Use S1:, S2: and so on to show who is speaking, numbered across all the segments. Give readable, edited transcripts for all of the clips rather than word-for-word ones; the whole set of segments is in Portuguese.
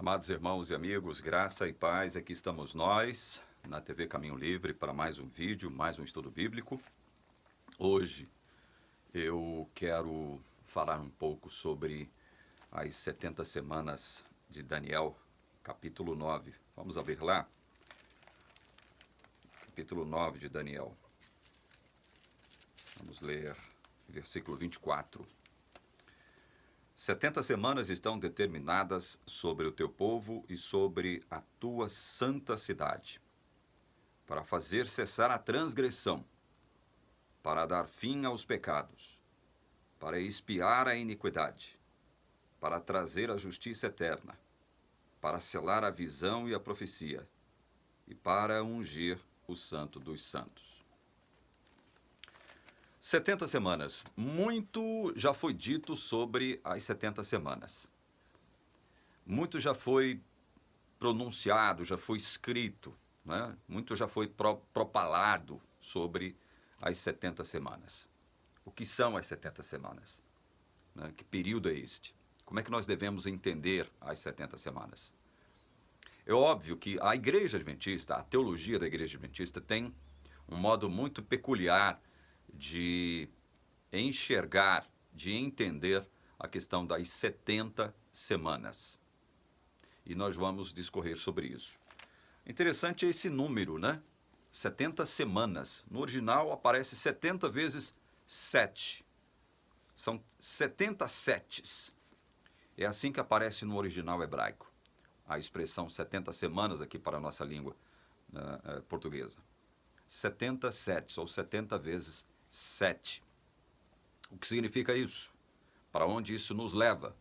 S1: Amados irmãos e amigos, graça e paz, aqui estamos nós, na TV Caminho Livre, para mais um vídeo, mais um estudo bíblico. Hoje eu quero falar um pouco sobre as 70 semanas de Daniel, capítulo 9. Vamos abrir lá? Capítulo 9 de Daniel. Vamos ler versículo 24. 70 semanas estão determinadas sobre o teu povo e sobre a tua santa cidade, para fazer cessar a transgressão, para dar fim aos pecados, para expiar a iniquidade, para trazer a justiça eterna, para selar a visão e a profecia, e para ungir o santo dos santos. 70 semanas. Muito já foi dito sobre as 70 semanas. Muito já foi pronunciado, já foi escrito, né? Muito já foi propalado sobre as 70 semanas. O que são as 70 semanas? Né? Que período é este? Como é que nós devemos entender as 70 semanas? É óbvio que a Igreja Adventista, a teologia da Igreja Adventista tem um modo muito peculiar de enxergar, de entender a questão das 70 semanas. E nós vamos discorrer sobre isso. Interessante é esse número, né? 70 semanas. No original aparece 70 vezes 7. São 70 setes. É assim que aparece no original hebraico. A expressão 70 semanas aqui para a nossa língua portuguesa. 70 setes, ou 70 vezes 7. O que significa isso? Para onde isso nos leva?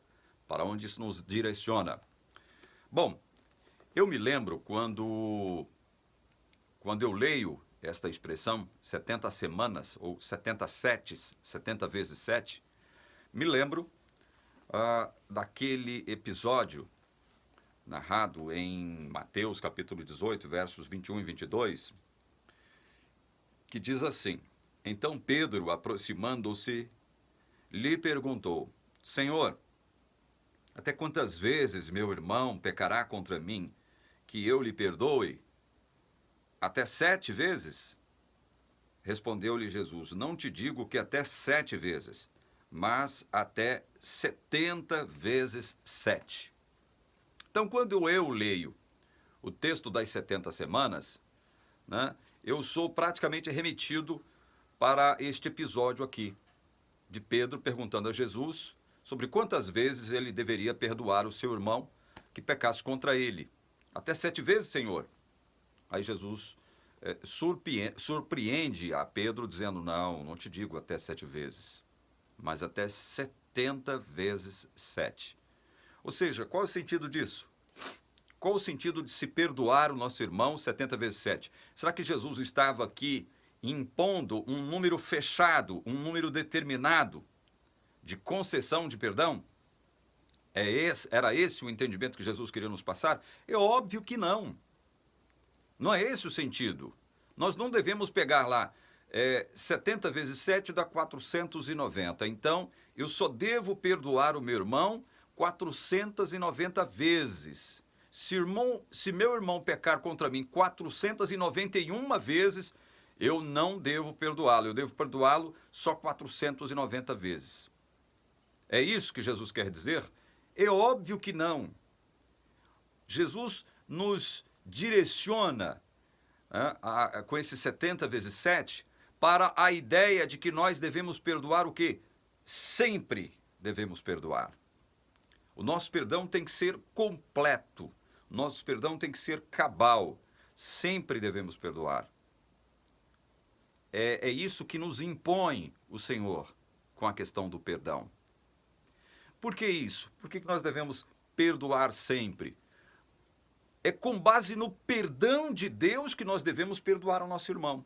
S1: Para onde isso nos direciona? Bom, eu me lembro quando eu leio esta expressão, 70 semanas, ou 70 setes, 70 vezes 7, me lembro daquele episódio narrado em Mateus capítulo 18, versos 21 e 22, que diz assim: Então Pedro, aproximando-se, lhe perguntou: Senhor, até quantas vezes meu irmão pecará contra mim, que eu lhe perdoe? Até 7 vezes? Respondeu-lhe Jesus: Não te digo que até 7 vezes, mas até 70 vezes 7. Então, quando eu leio o texto das 70 semanas, né, eu sou praticamente remetido para este episódio aqui, de Pedro perguntando a Jesus sobre quantas vezes ele deveria perdoar o seu irmão que pecasse contra ele. Até 7 vezes, Senhor. Aí Jesus surpreende a Pedro dizendo: não te digo até 7 vezes, mas até 70 vezes 7. Ou seja, qual é o sentido disso? Qual o sentido de se perdoar o nosso irmão 70 vezes 7? Será que Jesus estava aqui impondo um número fechado, um número determinado de concessão de perdão? Era esse o entendimento que Jesus queria nos passar? É óbvio que não. Não é esse o sentido. Nós não devemos pegar lá 70 vezes 7 dá 490. Então, eu só devo perdoar o meu irmão 490 vezes. Se meu irmão pecar contra mim 491 vezes, eu não devo perdoá-lo. Eu devo perdoá-lo só 490 vezes. É isso que Jesus quer dizer? É óbvio que não. Jesus nos direciona com esses 70 vezes 7 para a ideia de que nós devemos perdoar o quê? Sempre devemos perdoar. O nosso perdão tem que ser completo. O nosso perdão tem que ser cabal. Sempre devemos perdoar. É isso que nos impõe o Senhor com a questão do perdão. Por que isso? Por que nós devemos perdoar sempre? É com base no perdão de Deus que nós devemos perdoar ao nosso irmão.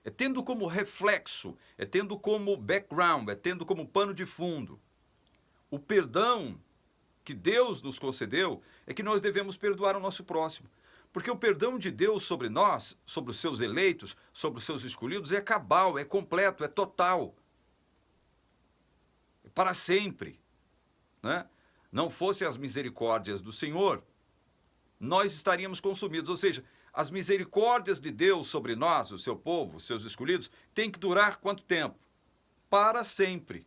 S1: É tendo como reflexo, é tendo como background, é tendo como pano de fundo o perdão que Deus nos concedeu, é que nós devemos perdoar o nosso próximo. Porque o perdão de Deus sobre nós, sobre os seus eleitos, sobre os seus escolhidos, é cabal, é completo, é total. É para sempre. Né? não fossem as misericórdias do Senhor, nós estaríamos consumidos. Ou seja, as misericórdias de Deus sobre nós, o seu povo, os seus escolhidos, tem que durar quanto tempo? Para sempre.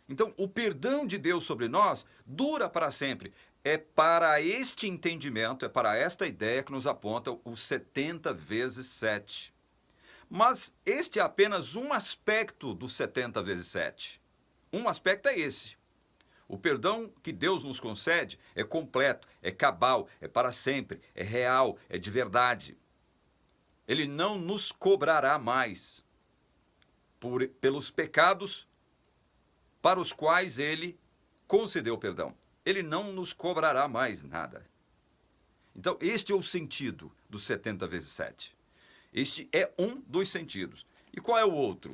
S1: Então, o perdão de Deus sobre nós dura para sempre. É para este entendimento, é para esta ideia que nos aponta os 70 vezes 7. Mas este é apenas um aspecto dos 70 vezes 7. Um aspecto é esse. O perdão que Deus nos concede é completo, é cabal, é para sempre, é real, é de verdade. Ele não nos cobrará mais pelos pecados para os quais ele concedeu perdão. Ele não nos cobrará mais nada. Então, este é o sentido dos 70 vezes 7. Este é um dos sentidos. E qual é o outro?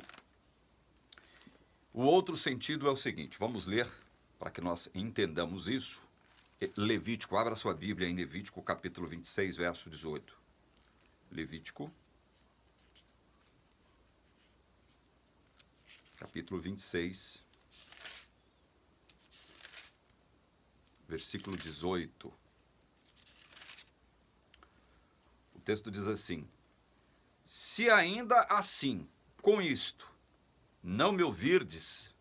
S1: O outro sentido é o seguinte, vamos ler para que nós entendamos isso. Levítico, abra sua Bíblia em Levítico, capítulo 26, verso 18. Levítico, capítulo 26, versículo 18. O texto diz assim: se ainda assim, com isto, não me ouvirdes,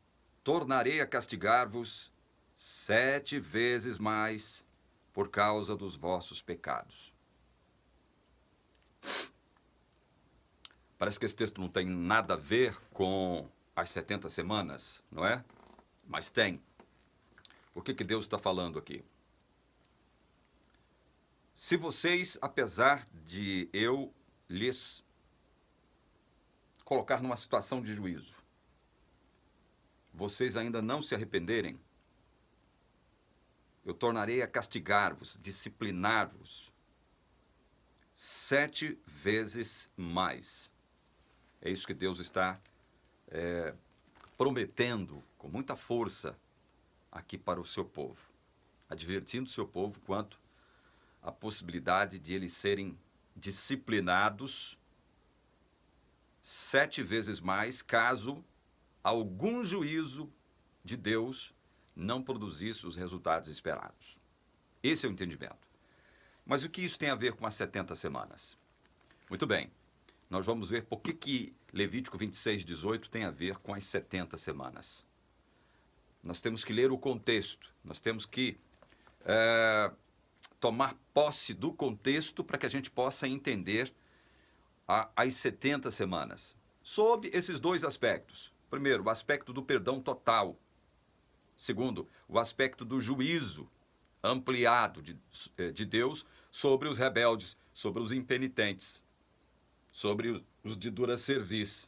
S1: tornarei a castigar-vos 7 vezes mais por causa dos vossos pecados. Parece que esse texto não tem nada a ver com as 70 semanas, não é? Mas tem. O que Deus está falando aqui? Se vocês, apesar de eu lhes colocar numa situação de juízo, vocês ainda não se arrependerem, eu tornarei a castigar-vos, disciplinar-vos 7 vezes mais. É isso que Deus está prometendo com muita força aqui para o seu povo, advertindo o seu povo quanto à possibilidade de eles serem disciplinados 7 vezes mais, caso algum juízo de Deus não produzisse os resultados esperados. Esse é o entendimento. Mas o que isso tem a ver com as 70 semanas? Muito bem, nós vamos ver por que Levítico 26, 18 tem a ver com as 70 semanas. Nós temos que ler o contexto, nós temos que tomar posse do contexto para que a gente possa entender as 70 semanas. Sob esses dois aspectos. Primeiro, o aspecto do perdão total. Segundo, o aspecto do juízo ampliado de Deus sobre os rebeldes, sobre os impenitentes, sobre os de dura cerviz.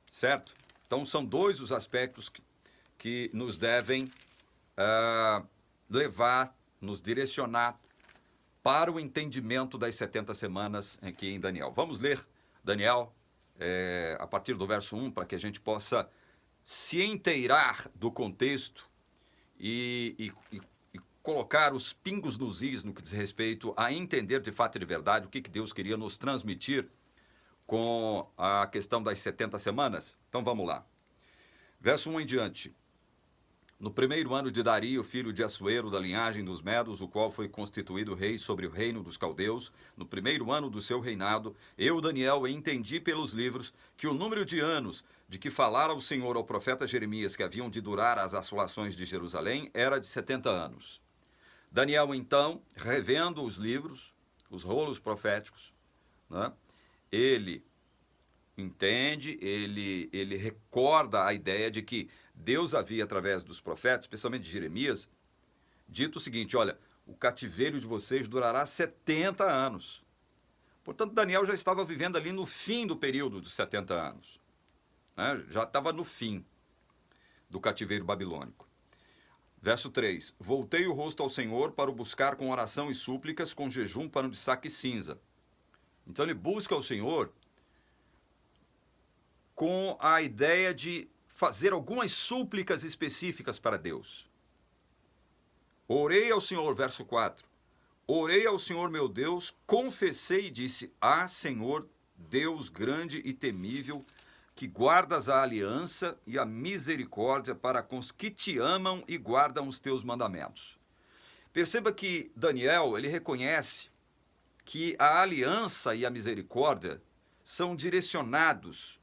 S1: Certo? Então, são dois os aspectos que nos devem levar, nos direcionar para o entendimento das 70 semanas aqui em Daniel. Vamos ler Daniel a partir do verso 1, para que a gente possa se inteirar do contexto e colocar os pingos nos is no que diz respeito a entender de fato e de verdade o que Deus queria nos transmitir com a questão das 70 semanas. Então vamos lá. Verso 1 em diante. No primeiro ano de Dario, filho de Assuero, da linhagem dos Medos, o qual foi constituído rei sobre o reino dos caldeus, no primeiro ano do seu reinado, eu, Daniel, entendi pelos livros que o número de anos de que falara o Senhor ao profeta Jeremias que haviam de durar as assolações de Jerusalém era de 70 anos. Daniel, então, revendo os livros, os rolos proféticos, né, ele entende, ele recorda a ideia de que Deus havia, através dos profetas, especialmente de Jeremias, dito o seguinte: olha, o cativeiro de vocês durará 70 anos. Portanto, Daniel já estava vivendo ali no fim do período dos 70 anos. Né? Já estava no fim do cativeiro babilônico. Verso 3. Voltei o rosto ao Senhor para o buscar com oração e súplicas, com jejum, pano de saco e cinza. Então ele busca ao Senhor com a ideia de fazer algumas súplicas específicas para Deus. Orei ao Senhor, verso 4. Orei ao Senhor meu Deus, confessei e disse: Ah, Senhor, Deus grande e temível, que guardas a aliança e a misericórdia para com os que te amam e guardam os teus mandamentos. Perceba que Daniel, ele reconhece que a aliança e a misericórdia são direcionados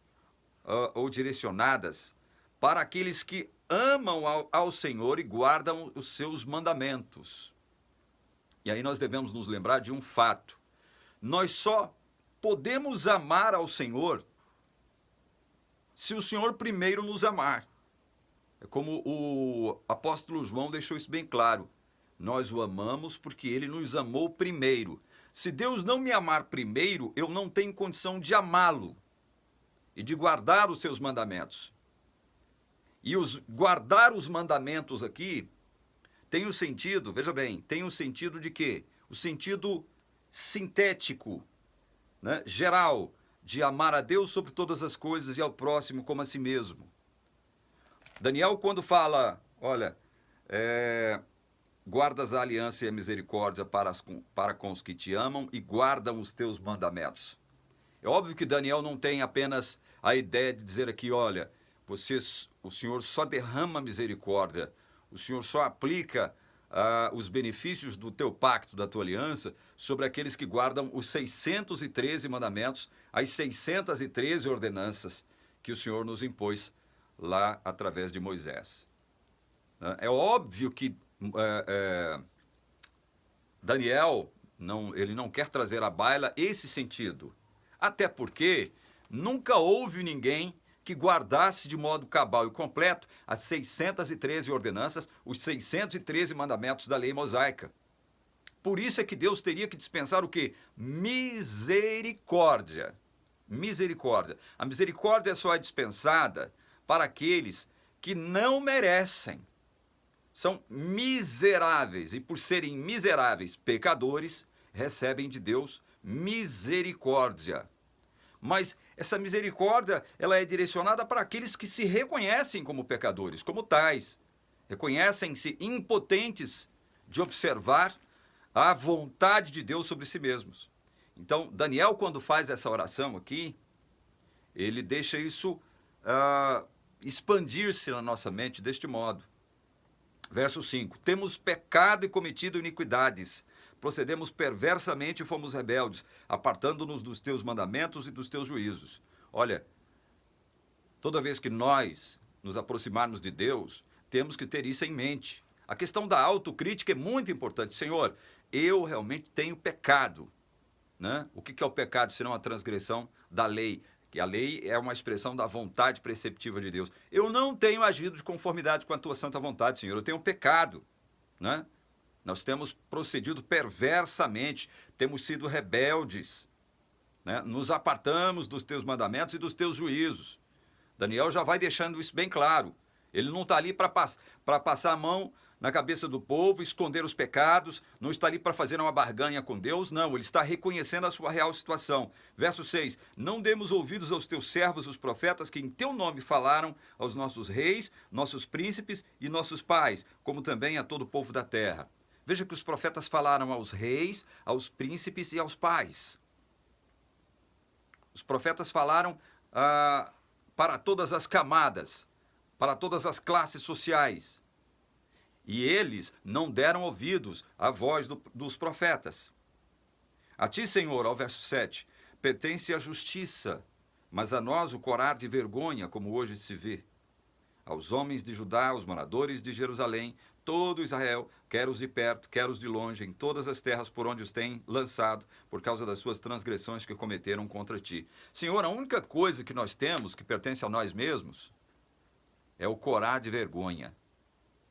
S1: ou direcionadas para aqueles que amam ao Senhor e guardam os seus mandamentos. E aí nós devemos nos lembrar de um fato. Nós só podemos amar ao Senhor se o Senhor primeiro nos amar. É como o apóstolo João deixou isso bem claro. Nós o amamos porque ele nos amou primeiro. Se Deus não me amar primeiro, eu não tenho condição de amá-lo e de guardar os seus mandamentos. E guardar os mandamentos aqui tem o sentido, veja bem, tem o sentido de quê? O sentido sintético, né? Geral, de amar a Deus sobre todas as coisas e ao próximo como a si mesmo. Daniel, quando fala, olha, guardas a aliança e a misericórdia para com os que te amam e guardam os teus mandamentos. É óbvio que Daniel não tem apenas a ideia de dizer aqui, olha, o Senhor só derrama misericórdia, o Senhor só aplica os benefícios do teu pacto, da tua aliança, sobre aqueles que guardam os 613 mandamentos, as 613 ordenanças que o Senhor nos impôs lá através de Moisés. É óbvio que Daniel, ele não quer trazer à baila esse sentido, até porque nunca houve ninguém que guardasse de modo cabal e completo as 613 ordenanças, os 613 mandamentos da lei mosaica. Por isso é que Deus teria que dispensar o quê? Misericórdia. Misericórdia. A misericórdia só é dispensada para aqueles que não merecem. São miseráveis e, por serem miseráveis pecadores, recebem de Deus misericórdia. Mas essa misericórdia, ela é direcionada para aqueles que se reconhecem como pecadores, como tais. Reconhecem-se impotentes de observar a vontade de Deus sobre si mesmos. Então, Daniel, quando faz essa oração aqui, ele deixa isso expandir-se na nossa mente deste modo. Verso 5. Temos pecado e cometido iniquidades. Procedemos perversamente e fomos rebeldes, apartando-nos dos teus mandamentos e dos teus juízos. Olha, toda vez que nós nos aproximarmos de Deus, temos que ter isso em mente. A questão da autocrítica é muito importante. Senhor, eu realmente tenho pecado, né? O que é o pecado senão a transgressão da lei? Que a lei é uma expressão da vontade preceptiva de Deus. Eu não tenho agido de conformidade com a tua santa vontade, Senhor. Eu tenho pecado, né? Nós temos procedido perversamente, temos sido rebeldes, né? Nos apartamos dos teus mandamentos e dos teus juízos. Daniel já vai deixando isso bem claro. Ele não está ali para passar a mão na cabeça do povo, esconder os pecados, não está ali para fazer uma barganha com Deus, não, ele está reconhecendo a sua real situação. Verso 6, não demos ouvidos aos teus servos, os profetas, que em teu nome falaram aos nossos reis, nossos príncipes e nossos pais, como também a todo o povo da terra. Veja que os profetas falaram aos reis, aos príncipes e aos pais. Os profetas falaram para todas as camadas, para todas as classes sociais. E eles não deram ouvidos à voz dos profetas. A ti, Senhor, ao verso 7, pertence a justiça, mas a nós o corar de vergonha, como hoje se vê. Aos homens de Judá, aos moradores de Jerusalém, todo Israel, quer os de perto, quer os de longe, em todas as terras por onde os têm lançado, por causa das suas transgressões que cometeram contra ti. Senhor, a única coisa que nós temos, que pertence a nós mesmos, é o corar de vergonha.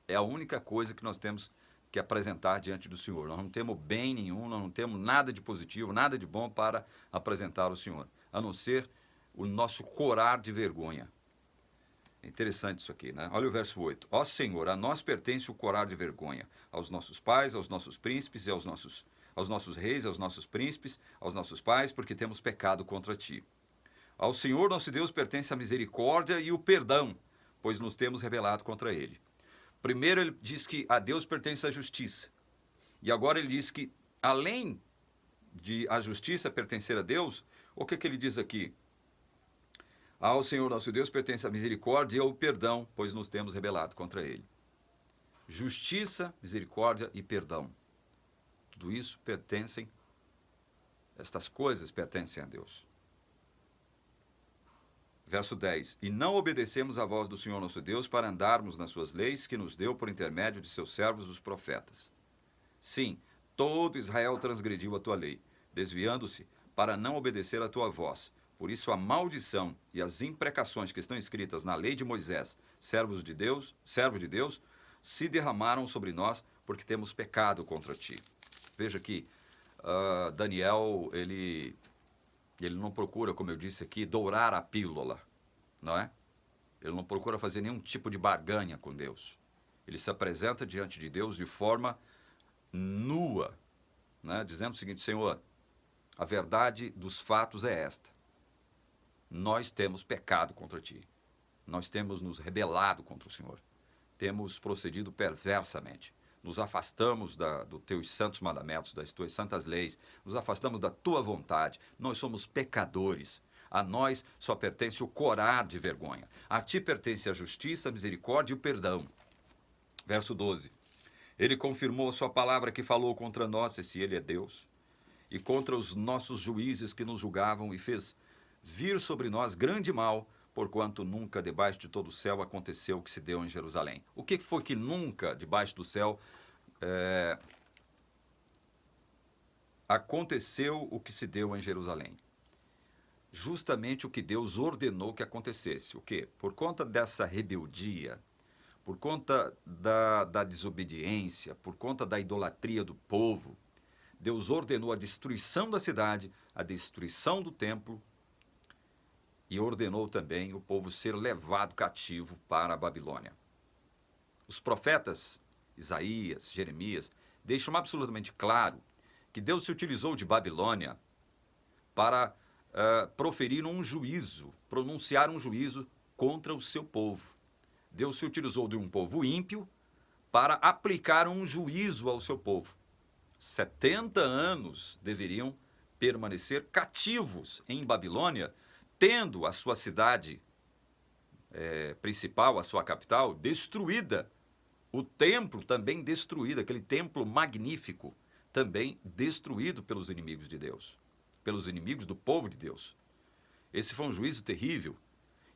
S1: É a única coisa que nós temos que apresentar diante do Senhor. Nós não temos bem nenhum, nós não temos nada de positivo, nada de bom para apresentar ao Senhor, a não ser o nosso corar de vergonha. É interessante isso aqui, né? Olha o verso 8. Ó Senhor, a nós pertence o corar de vergonha, aos nossos pais, aos nossos príncipes e aos nossos reis, aos nossos príncipes, aos nossos pais, porque temos pecado contra ti. Ao Senhor nosso Deus pertence a misericórdia e o perdão, pois nos temos rebelado contra ele. Primeiro ele diz que a Deus pertence a justiça. E agora ele diz que, além de a justiça pertencer a Deus, o que ele diz aqui? Ao Senhor nosso Deus pertence a misericórdia e o perdão, pois nos temos rebelado contra ele. Justiça, misericórdia e perdão. Tudo isso pertencem, estas coisas pertencem a Deus. Verso 10. E não obedecemos à voz do Senhor nosso Deus para andarmos nas suas leis que nos deu por intermédio de seus servos os profetas. Sim, todo Israel transgrediu a tua lei, desviando-se para não obedecer à tua voz. Por isso a maldição e as imprecações que estão escritas na lei de Moisés, servo de Deus, se derramaram sobre nós, porque temos pecado contra ti. Veja que Daniel, ele não procura, como eu disse aqui, dourar a pílula, não é? Ele não procura fazer nenhum tipo de barganha com Deus. Ele se apresenta diante de Deus de forma nua, né? Dizendo o seguinte: Senhor, a verdade dos fatos é esta. Nós temos pecado contra ti. Nós temos nos rebelado contra o Senhor. Temos procedido perversamente. Nos afastamos dos teus santos mandamentos, das tuas santas leis. Nos afastamos da tua vontade. Nós somos pecadores. A nós só pertence o corar de vergonha. A ti pertence a justiça, a misericórdia e o perdão. Verso 12. Ele confirmou a sua palavra que falou contra nós, se ele é Deus, e contra os nossos juízes que nos julgavam, e fez vir sobre nós grande mal, porquanto nunca debaixo de todo o céu aconteceu o que se deu em Jerusalém. O que foi que nunca debaixo do céu aconteceu o que se deu em Jerusalém? Justamente o que Deus ordenou que acontecesse. O quê? Por conta dessa rebeldia, por conta da desobediência, por conta da idolatria do povo, Deus ordenou a destruição da cidade, a destruição do templo, e ordenou também o povo ser levado cativo para a Babilônia. Os profetas Isaías, Jeremias, deixam absolutamente claro que Deus se utilizou de Babilônia para proferir um juízo, pronunciar um juízo contra o seu povo. Deus se utilizou de um povo ímpio para aplicar um juízo ao seu povo. 70 anos deveriam permanecer cativos em Babilônia, tendo a sua cidade principal, a sua capital, destruída. O templo também destruído, aquele templo magnífico, também destruído pelos inimigos de Deus, pelos inimigos do povo de Deus. Esse foi um juízo terrível.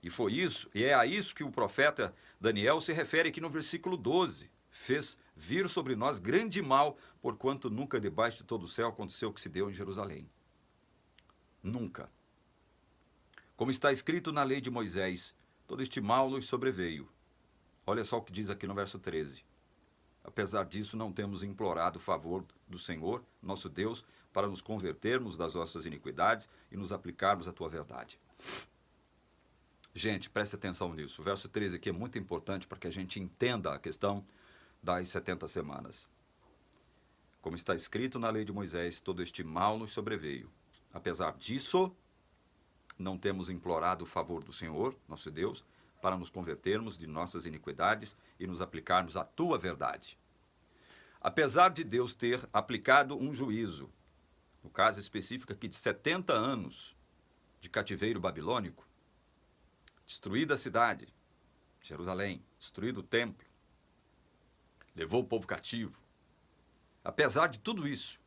S1: E foi isso, e é a isso que o profeta Daniel se refere aqui no versículo 12. Fez vir sobre nós grande mal, porquanto nunca debaixo de todo o céu aconteceu o que se deu em Jerusalém. Nunca. Como está escrito na lei de Moisés, todo este mal nos sobreveio. Olha só o que diz aqui no verso 13. Apesar disso, não temos implorado o favor do Senhor, nosso Deus, para nos convertermos das nossas iniquidades e nos aplicarmos à tua verdade. Gente, preste atenção nisso. O verso 13 aqui é muito importante para que a gente entenda a questão das 70 semanas. Como está escrito na lei de Moisés, todo este mal nos sobreveio. Apesar disso, não temos implorado o favor do Senhor, nosso Deus, para nos convertermos de nossas iniquidades e nos aplicarmos à tua verdade. Apesar de Deus ter aplicado um juízo, no caso específico aqui de 70 anos de cativeiro babilônico, destruída a cidade, Jerusalém, destruído o templo, levou o povo cativo. Apesar de tudo isso,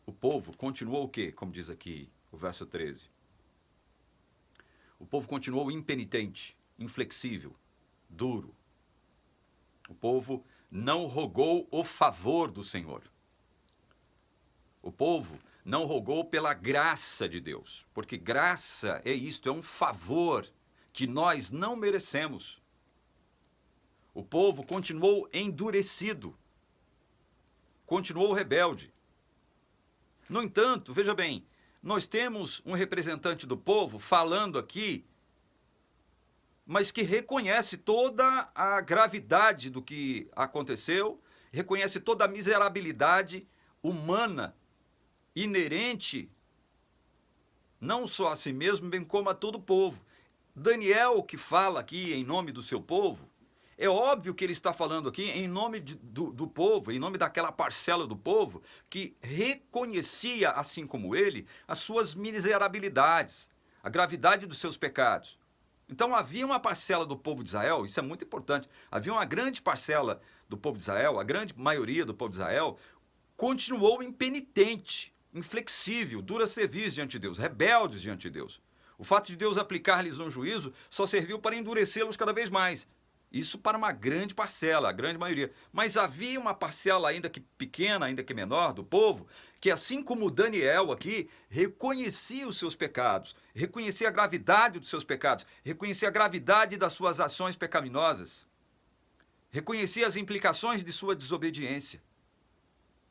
S1: o povo continuou o quê? Como diz aqui o verso 13. O povo continuou impenitente, inflexível, duro. O povo não rogou o favor do Senhor. O povo não rogou pela graça de Deus, porque graça é isto, é um favor que nós não merecemos. O povo continuou endurecido, continuou rebelde. No entanto, veja bem, nós temos um representante do povo falando aqui, mas que reconhece toda a gravidade do que aconteceu, reconhece toda a miserabilidade humana inerente não só a si mesmo, bem como a todo o povo. Daniel, que fala aqui em nome do seu povo, é óbvio que ele está falando aqui em nome do povo, em nome daquela parcela do povo que reconhecia, assim como ele, as suas miserabilidades, a gravidade dos seus pecados. Então havia uma parcela do povo de Israel, isso é muito importante, havia uma grande parcela do povo de Israel, a grande maioria do povo de Israel, continuou impenitente, inflexível, dura serviço diante de Deus, rebeldes diante de Deus. O fato de Deus aplicar-lhes um juízo só serviu para endurecê-los cada vez mais. Isso para uma grande parcela, a grande maioria. Mas havia uma parcela, ainda que pequena, ainda que menor, do povo, que assim como Daniel aqui, reconhecia os seus pecados, reconhecia a gravidade dos seus pecados, reconhecia a gravidade das suas ações pecaminosas, reconhecia as implicações de sua desobediência.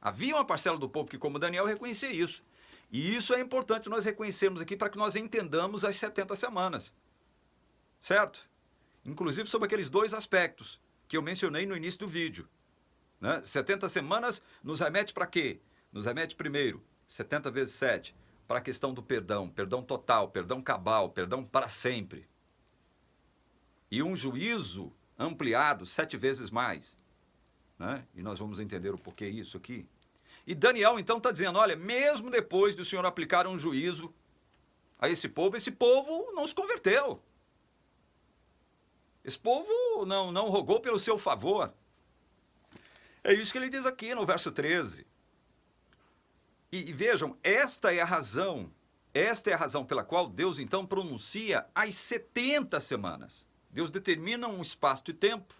S1: Havia uma parcela do povo que, como Daniel, reconhecia isso. E isso é importante nós reconhecermos aqui para que nós entendamos as 70 semanas. Certo? Inclusive sobre aqueles dois aspectos que eu mencionei no início do vídeo. Né? 70 semanas nos remete para quê? Nos remete primeiro, 70 vezes 7, para a questão do perdão, perdão total, perdão cabal, perdão para sempre. E um juízo ampliado 7 vezes mais. Né? E nós vamos entender o porquê isso aqui. E Daniel então está dizendo, olha, mesmo depois do Senhor aplicar um juízo a esse povo não se converteu. Esse povo não rogou pelo seu favor. É isso que ele diz aqui no verso 13. E vejam, esta é a razão pela qual Deus então pronuncia as 70 semanas. Deus determina um espaço de tempo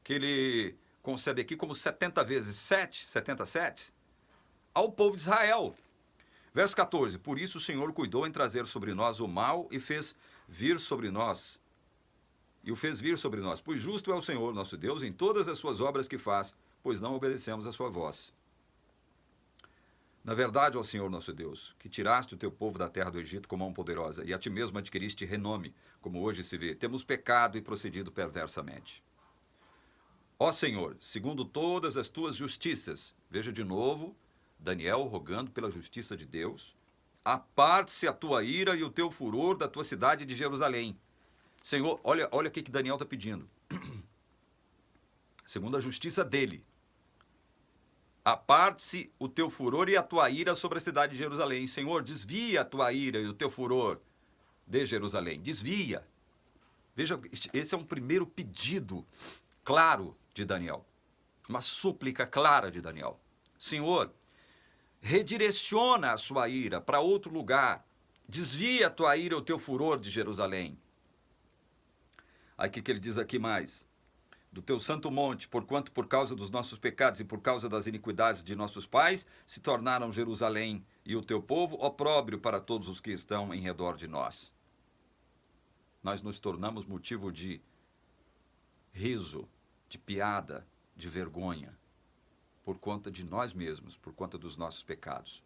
S1: que ele concebe aqui como 70 vezes 7, 77, ao povo de Israel. Verso 14, por isso o Senhor cuidou em trazer sobre nós o mal e fez vir sobre nós, pois justo é o Senhor nosso Deus em todas as suas obras que faz, pois não obedecemos a sua voz. Na verdade, ó Senhor nosso Deus, que tiraste o teu povo da terra do Egito com mão poderosa, e a ti mesmo adquiriste renome, como hoje se vê, temos pecado e procedido perversamente. Ó Senhor, segundo todas as tuas justiças, veja de novo, Daniel rogando pela justiça de Deus, aparte-se a tua ira e o teu furor da tua cidade de Jerusalém. Senhor, olha o que Daniel está pedindo. Segundo a justiça dele, aparte-se o teu furor e a tua ira sobre a cidade de Jerusalém. Senhor, desvia a tua ira e o teu furor de Jerusalém. Desvia. Veja, esse é um primeiro pedido claro de Daniel. Uma súplica clara de Daniel. Senhor, redireciona a sua ira para outro lugar. Desvia a tua ira e o teu furor de Jerusalém. Aí o que ele diz aqui mais? Do teu santo monte, porquanto por causa dos nossos pecados e por causa das iniquidades de nossos pais, se tornaram Jerusalém e o teu povo opróbrio para todos os que estão em redor de nós. Nós nos tornamos motivo de riso, de piada, de vergonha, por conta de nós mesmos, por conta dos nossos pecados.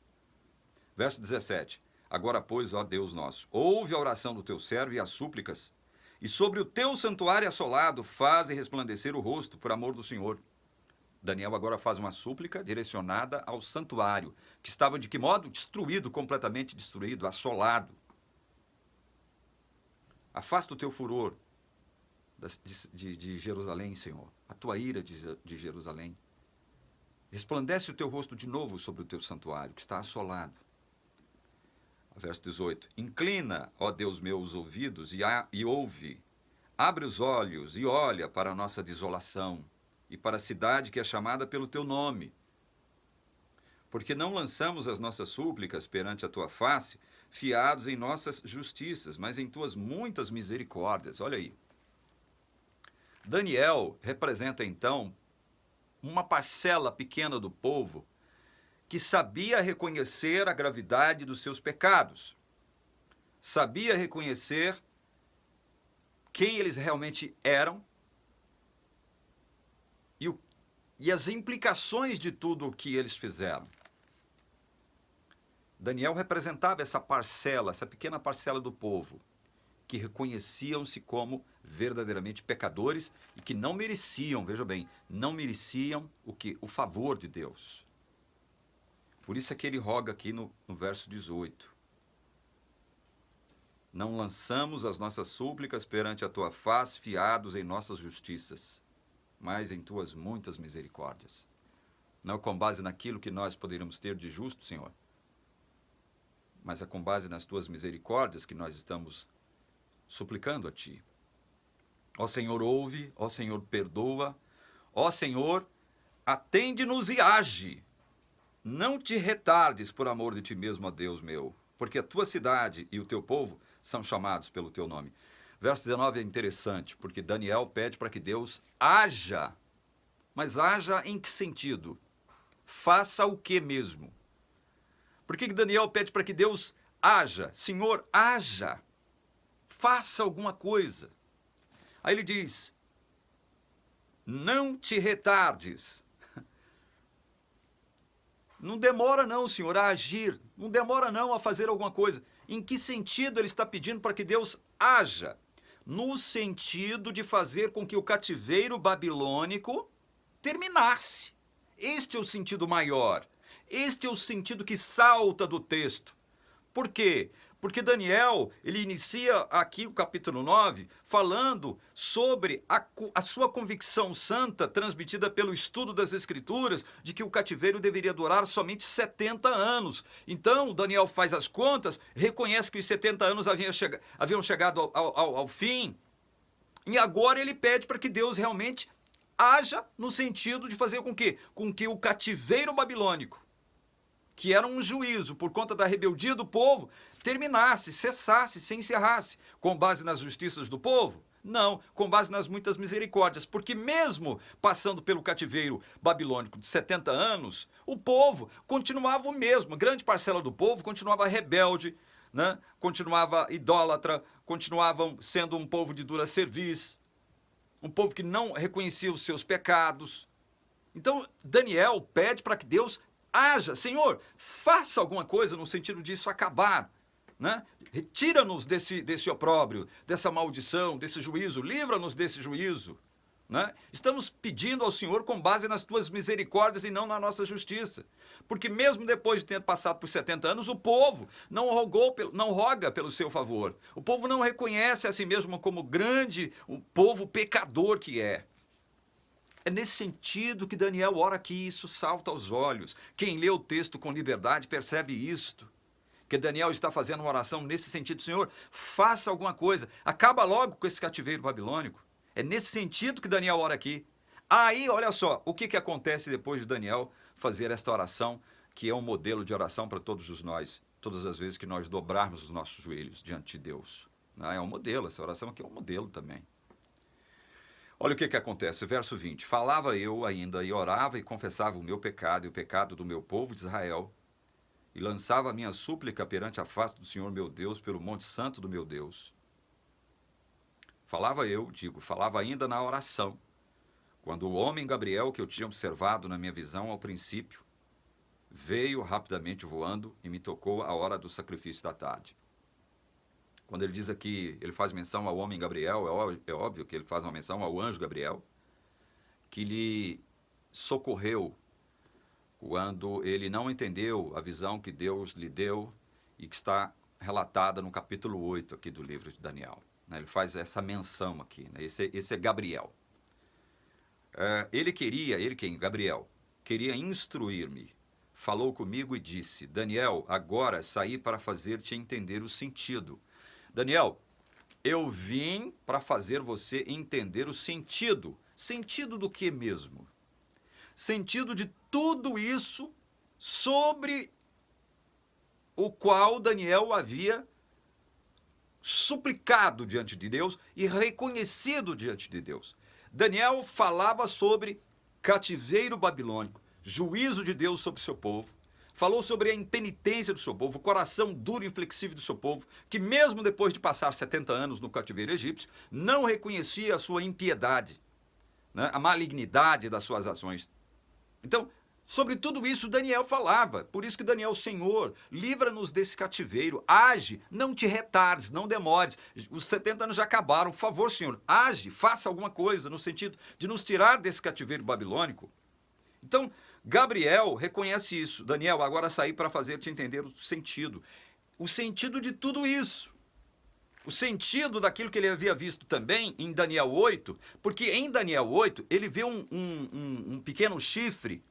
S1: Verso 17. Agora, pois, ó Deus nosso, ouve a oração do teu servo e as súplicas, e sobre o teu santuário assolado faze resplandecer o rosto por amor do Senhor. Daniel agora faz uma súplica direcionada ao santuário, que estava de que modo? Destruído, completamente destruído, assolado. Afasta o teu furor de Jerusalém, Senhor, a tua ira de Jerusalém. Resplandece o teu rosto de novo sobre o teu santuário, que está assolado. Verso 18. Inclina, ó Deus meu, os ouvidos e ouve. Abre os olhos e olha para a nossa desolação e para a cidade que é chamada pelo teu nome. Porque não lançamos as nossas súplicas perante a tua face, fiados em nossas justiças, mas em tuas muitas misericórdias. Olha aí. Daniel representa, então, uma parcela pequena do povo que sabia reconhecer a gravidade dos seus pecados, sabia reconhecer quem eles realmente eram e as implicações de tudo o que eles fizeram. Daniel representava essa parcela, essa pequena parcela do povo, que reconheciam-se como verdadeiramente pecadores e que não mereciam, veja bem, não mereciam o favor de Deus. Por isso é que ele roga aqui no verso 18. Não lançamos as nossas súplicas perante a tua face, fiados em nossas justiças, mas em tuas muitas misericórdias. Não com base naquilo que nós poderíamos ter de justo, Senhor, mas é com base nas tuas misericórdias que nós estamos suplicando a ti. Ó Senhor, ouve, ó Senhor, perdoa, ó Senhor, atende-nos e age. Não te retardes por amor de ti mesmo, ó Deus meu, porque a tua cidade e o teu povo são chamados pelo teu nome. Verso 19 é interessante, porque Daniel pede para que Deus haja. Mas haja em que sentido? Faça o que mesmo? Por que Daniel pede para que Deus haja? Senhor, haja. Faça alguma coisa. Aí ele diz, não te retardes. Não demora não, Senhor, a agir. Não demora não a fazer alguma coisa. Em que sentido ele está pedindo para que Deus haja? No sentido de fazer com que o cativeiro babilônico terminasse. Este é o sentido maior. Este é o sentido que salta do texto. Por quê? Porque Daniel, ele inicia aqui o capítulo 9, falando sobre a sua convicção santa, transmitida pelo estudo das Escrituras, de que o cativeiro deveria durar somente 70 anos. Então, Daniel faz as contas, reconhece que os 70 anos haviam chegado ao fim, e agora ele pede para que Deus realmente haja no sentido de fazer com que o cativeiro babilônico, que era um juízo por conta da rebeldia do povo, terminasse, cessasse, se encerrasse. Com base nas justiças do povo? Não, com base nas muitas misericórdias, porque mesmo passando pelo cativeiro babilônico de 70 anos, o povo continuava o mesmo, grande parcela do povo continuava rebelde, né? Continuava idólatra, continuavam sendo um povo de dura cerviz, um povo que não reconhecia os seus pecados. Então, Daniel pede para que Deus haja. Senhor, faça alguma coisa no sentido disso acabar, né? Retira-nos desse opróbrio, dessa maldição, desse juízo, livra-nos desse juízo, né? Estamos pedindo ao Senhor com base nas tuas misericórdias e não na nossa justiça, porque mesmo depois de ter passado por 70 anos, o povo não roga pelo seu favor, o povo não reconhece a si mesmo como grande, o povo pecador que é. É nesse sentido que Daniel ora aqui, isso salta aos olhos. Quem lê o texto com liberdade percebe isto. Que Daniel está fazendo uma oração nesse sentido. Senhor, faça alguma coisa. Acaba logo com esse cativeiro babilônico. É nesse sentido que Daniel ora aqui. Aí, olha só, o que acontece depois de Daniel fazer esta oração, que é um modelo de oração para todos nós, todas as vezes que nós dobrarmos os nossos joelhos diante de Deus. É um modelo, essa oração aqui é um modelo também. Olha o que acontece, verso 20. Falava eu ainda e orava e confessava o meu pecado e o pecado do meu povo de Israel, e lançava a minha súplica perante a face do Senhor meu Deus, pelo monte santo do meu Deus. Falava ainda na oração, quando o homem Gabriel, que eu tinha observado na minha visão ao princípio, veio rapidamente voando e me tocou a hora do sacrifício da tarde. Quando ele diz aqui, ele faz menção ao homem Gabriel, é óbvio que ele faz uma menção ao anjo Gabriel, que lhe socorreu quando ele não entendeu a visão que Deus lhe deu e que está relatada no capítulo 8 aqui do livro de Daniel. Ele faz essa menção aqui, esse é Gabriel. Gabriel, queria instruir-me, falou comigo e disse, Daniel, agora saí para fazer-te entender o sentido. Daniel, eu vim para fazer você entender o sentido. Sentido do que mesmo? Sentido de tudo isso sobre o qual Daniel havia suplicado diante de Deus e reconhecido diante de Deus. Daniel falava sobre cativeiro babilônico, juízo de Deus sobre o seu povo. Falou sobre a impenitência do seu povo, o coração duro e inflexível do seu povo, que mesmo depois de passar 70 anos no cativeiro egípcio, não reconhecia a sua impiedade, né? A malignidade das suas ações. Então, sobre tudo isso Daniel falava. Por isso que Daniel, Senhor, livra-nos desse cativeiro, age, não te retardes, não demores. Os 70 anos já acabaram, por favor, Senhor, age, faça alguma coisa no sentido de nos tirar desse cativeiro babilônico. Então, Gabriel reconhece isso. Daniel, agora saí para fazer-te entender o sentido de tudo isso. O sentido daquilo que ele havia visto também em Daniel 8, porque em Daniel 8 ele vê um pequeno chifre,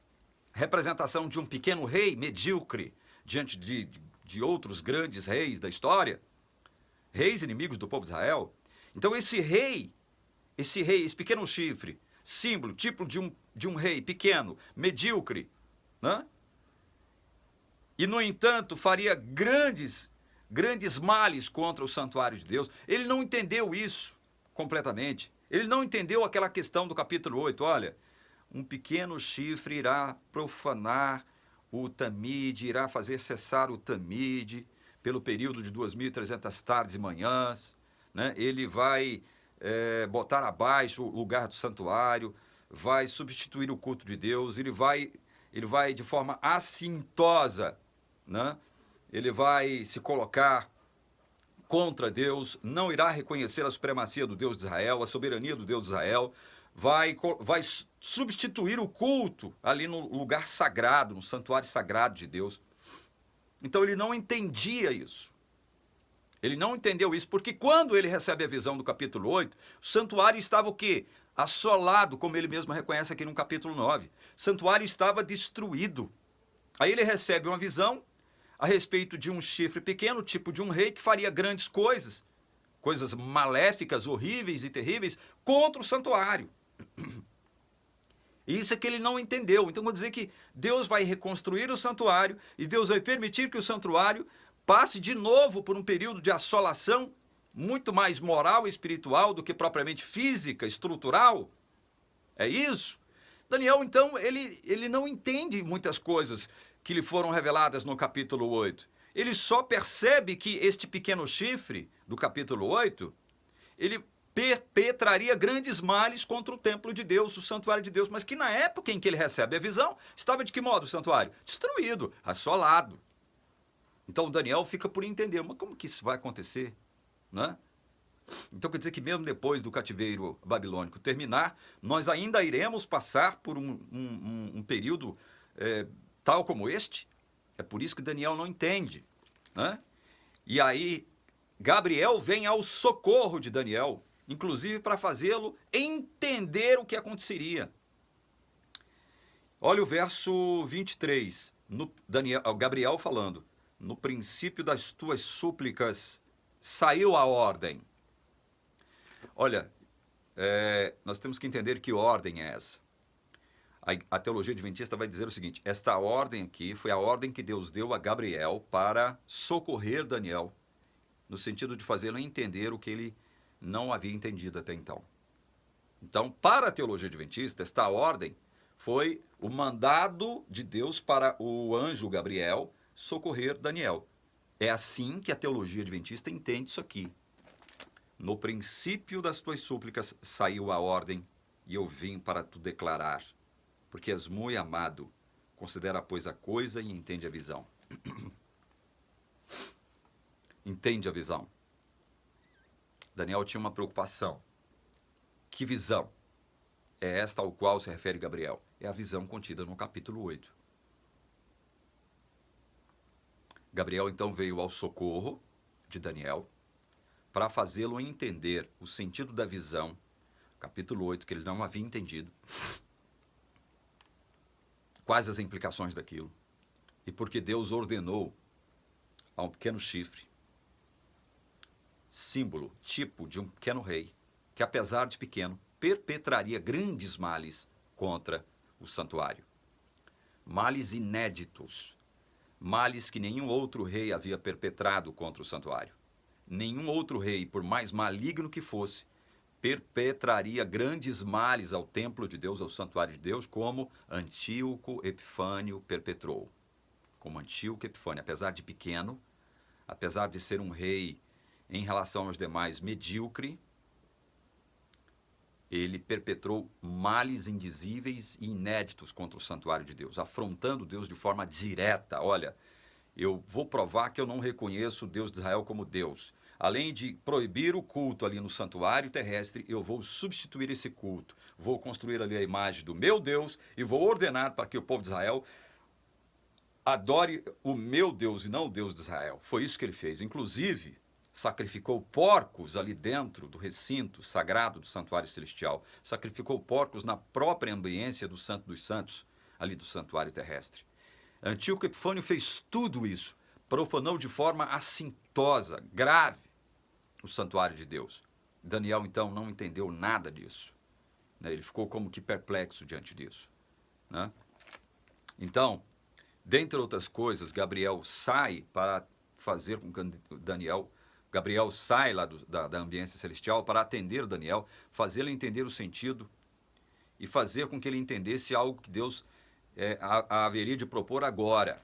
S1: representação de um pequeno rei medíocre diante de de outros grandes reis da história, reis inimigos do povo de Israel. Então esse pequeno chifre, símbolo, tipo de um rei pequeno, medíocre, né? E, no entanto, faria grandes males contra o santuário de Deus. Ele não entendeu isso completamente. Ele não entendeu aquela questão do capítulo 8. Olha, um pequeno chifre irá profanar o Tamide, irá fazer cessar o Tamide pelo período de 2.300 tardes e manhãs, né? Ele vai botar abaixo o lugar do santuário, vai substituir o culto de Deus, ele vai de forma assintosa, né? Ele vai se colocar contra Deus, não irá reconhecer a supremacia do Deus de Israel, a soberania do Deus de Israel, vai substituir o culto ali no lugar sagrado, no santuário sagrado de Deus. Então ele não entendia isso. Ele não entendeu isso, porque quando ele recebe a visão do capítulo 8, o santuário estava o quê? Assolado, como ele mesmo reconhece aqui no capítulo 9. O santuário estava destruído. Aí ele recebe uma visão a respeito de um chifre pequeno, tipo de um rei, que faria grandes coisas, coisas maléficas, horríveis e terríveis, contra o santuário. E isso é que ele não entendeu. Então, vou dizer que Deus vai reconstruir o santuário e Deus vai permitir que o santuário passe de novo por um período de assolação muito mais moral e espiritual do que propriamente física, estrutural. É isso. Daniel, então, ele não entende muitas coisas que lhe foram reveladas no capítulo 8. Ele só percebe que este pequeno chifre do capítulo 8, ele perpetraria grandes males contra o templo de Deus, o santuário de Deus, mas que na época em que ele recebe a visão, estava de que modo o santuário? Destruído, assolado. Então Daniel fica por entender, mas como que isso vai acontecer? Né? Então quer dizer que mesmo depois do cativeiro babilônico terminar, nós ainda iremos passar por um período tal como este? É por isso que Daniel não entende. Né? E aí Gabriel vem ao socorro de Daniel, inclusive para fazê-lo entender o que aconteceria. Olha o verso 23, Gabriel falando: no princípio das tuas súplicas saiu a ordem. Olha, nós temos que entender que ordem é essa. A teologia adventista vai dizer o seguinte: esta ordem aqui foi a ordem que Deus deu a Gabriel para socorrer Daniel, no sentido de fazê-lo entender o que ele não havia entendido até então. Então, para a teologia adventista, esta ordem foi o mandado de Deus para o anjo Gabriel socorrer Daniel. É assim que a teologia adventista entende isso aqui. No princípio das tuas súplicas saiu a ordem, e eu vim para te declarar, porque és muito amado, considera, pois, a coisa e entende a visão. Entende a visão. Daniel tinha uma preocupação. Que visão? É esta ao qual se refere Gabriel. É a visão contida no capítulo 8. Gabriel então veio ao socorro de Daniel para fazê-lo entender o sentido da visão, capítulo 8, que ele não havia entendido, quais as implicações daquilo, e porque Deus ordenou a um pequeno chifre, símbolo, tipo de um pequeno rei, que apesar de pequeno, perpetraria grandes males contra o santuário. Males inéditos, males que nenhum outro rei havia perpetrado contra o santuário. Nenhum outro rei, por mais maligno que fosse, perpetraria grandes males ao templo de Deus, ao santuário de Deus, como Antíoco Epifânio perpetrou. Como Antíoco Epifânio, apesar de pequeno, apesar de ser um rei em relação aos demais medíocre, ele perpetrou males indizíveis e inéditos contra o santuário de Deus, afrontando Deus de forma direta. Olha, eu vou provar que eu não reconheço o Deus de Israel como Deus. Além de proibir o culto ali no santuário terrestre, eu vou substituir esse culto. Vou construir ali a imagem do meu Deus e vou ordenar para que o povo de Israel adore o meu Deus e não o Deus de Israel. Foi isso que ele fez. Inclusive, sacrificou porcos ali dentro do recinto sagrado do santuário celestial. Sacrificou porcos na própria ambiência do Santo dos Santos, ali do santuário terrestre. Antíoco Epifânio fez tudo isso profanou de forma assintosa, grave, o santuário de Deus. Daniel, então, não entendeu nada disso. Ele ficou como que perplexo diante disso. Então, dentre outras coisas, Gabriel sai para fazer com que Gabriel sai lá da ambiência celestial para atender Daniel, fazê-lo entender o sentido e fazer com que ele entendesse algo que Deus haveria de propor agora.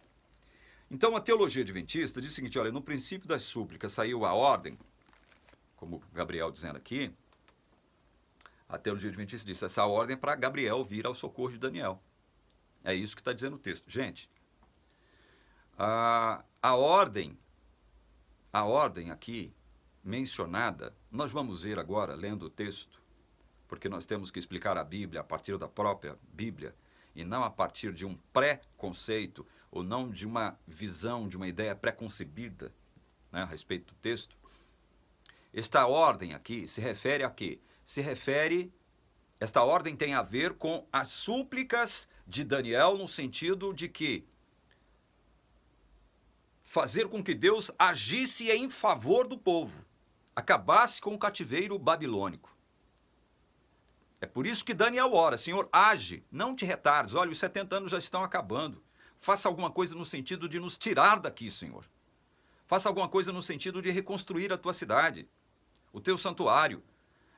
S1: Então, a teologia adventista diz o seguinte, olha, no princípio das súplicas saiu a ordem, como Gabriel dizendo aqui, a teologia adventista diz, essa ordem é para Gabriel vir ao socorro de Daniel. É isso que está dizendo o texto. Gente, a ordem aqui mencionada, nós vamos ver agora, lendo o texto, porque nós temos que explicar a Bíblia a partir da própria Bíblia, e não a partir de um pré-conceito, ou não de uma visão, de uma ideia pré-concebida, a respeito do texto. Esta ordem aqui se refere a quê? Esta ordem tem a ver com as súplicas de Daniel, no sentido de que fazer com que Deus agisse em favor do povo, acabasse com o cativeiro babilônico. É por isso que Daniel ora, Senhor, age, não te retardes, olha, os 70 anos já estão acabando. Faça alguma coisa no sentido de nos tirar daqui, Senhor. Faça alguma coisa no sentido de reconstruir a tua cidade, o teu santuário,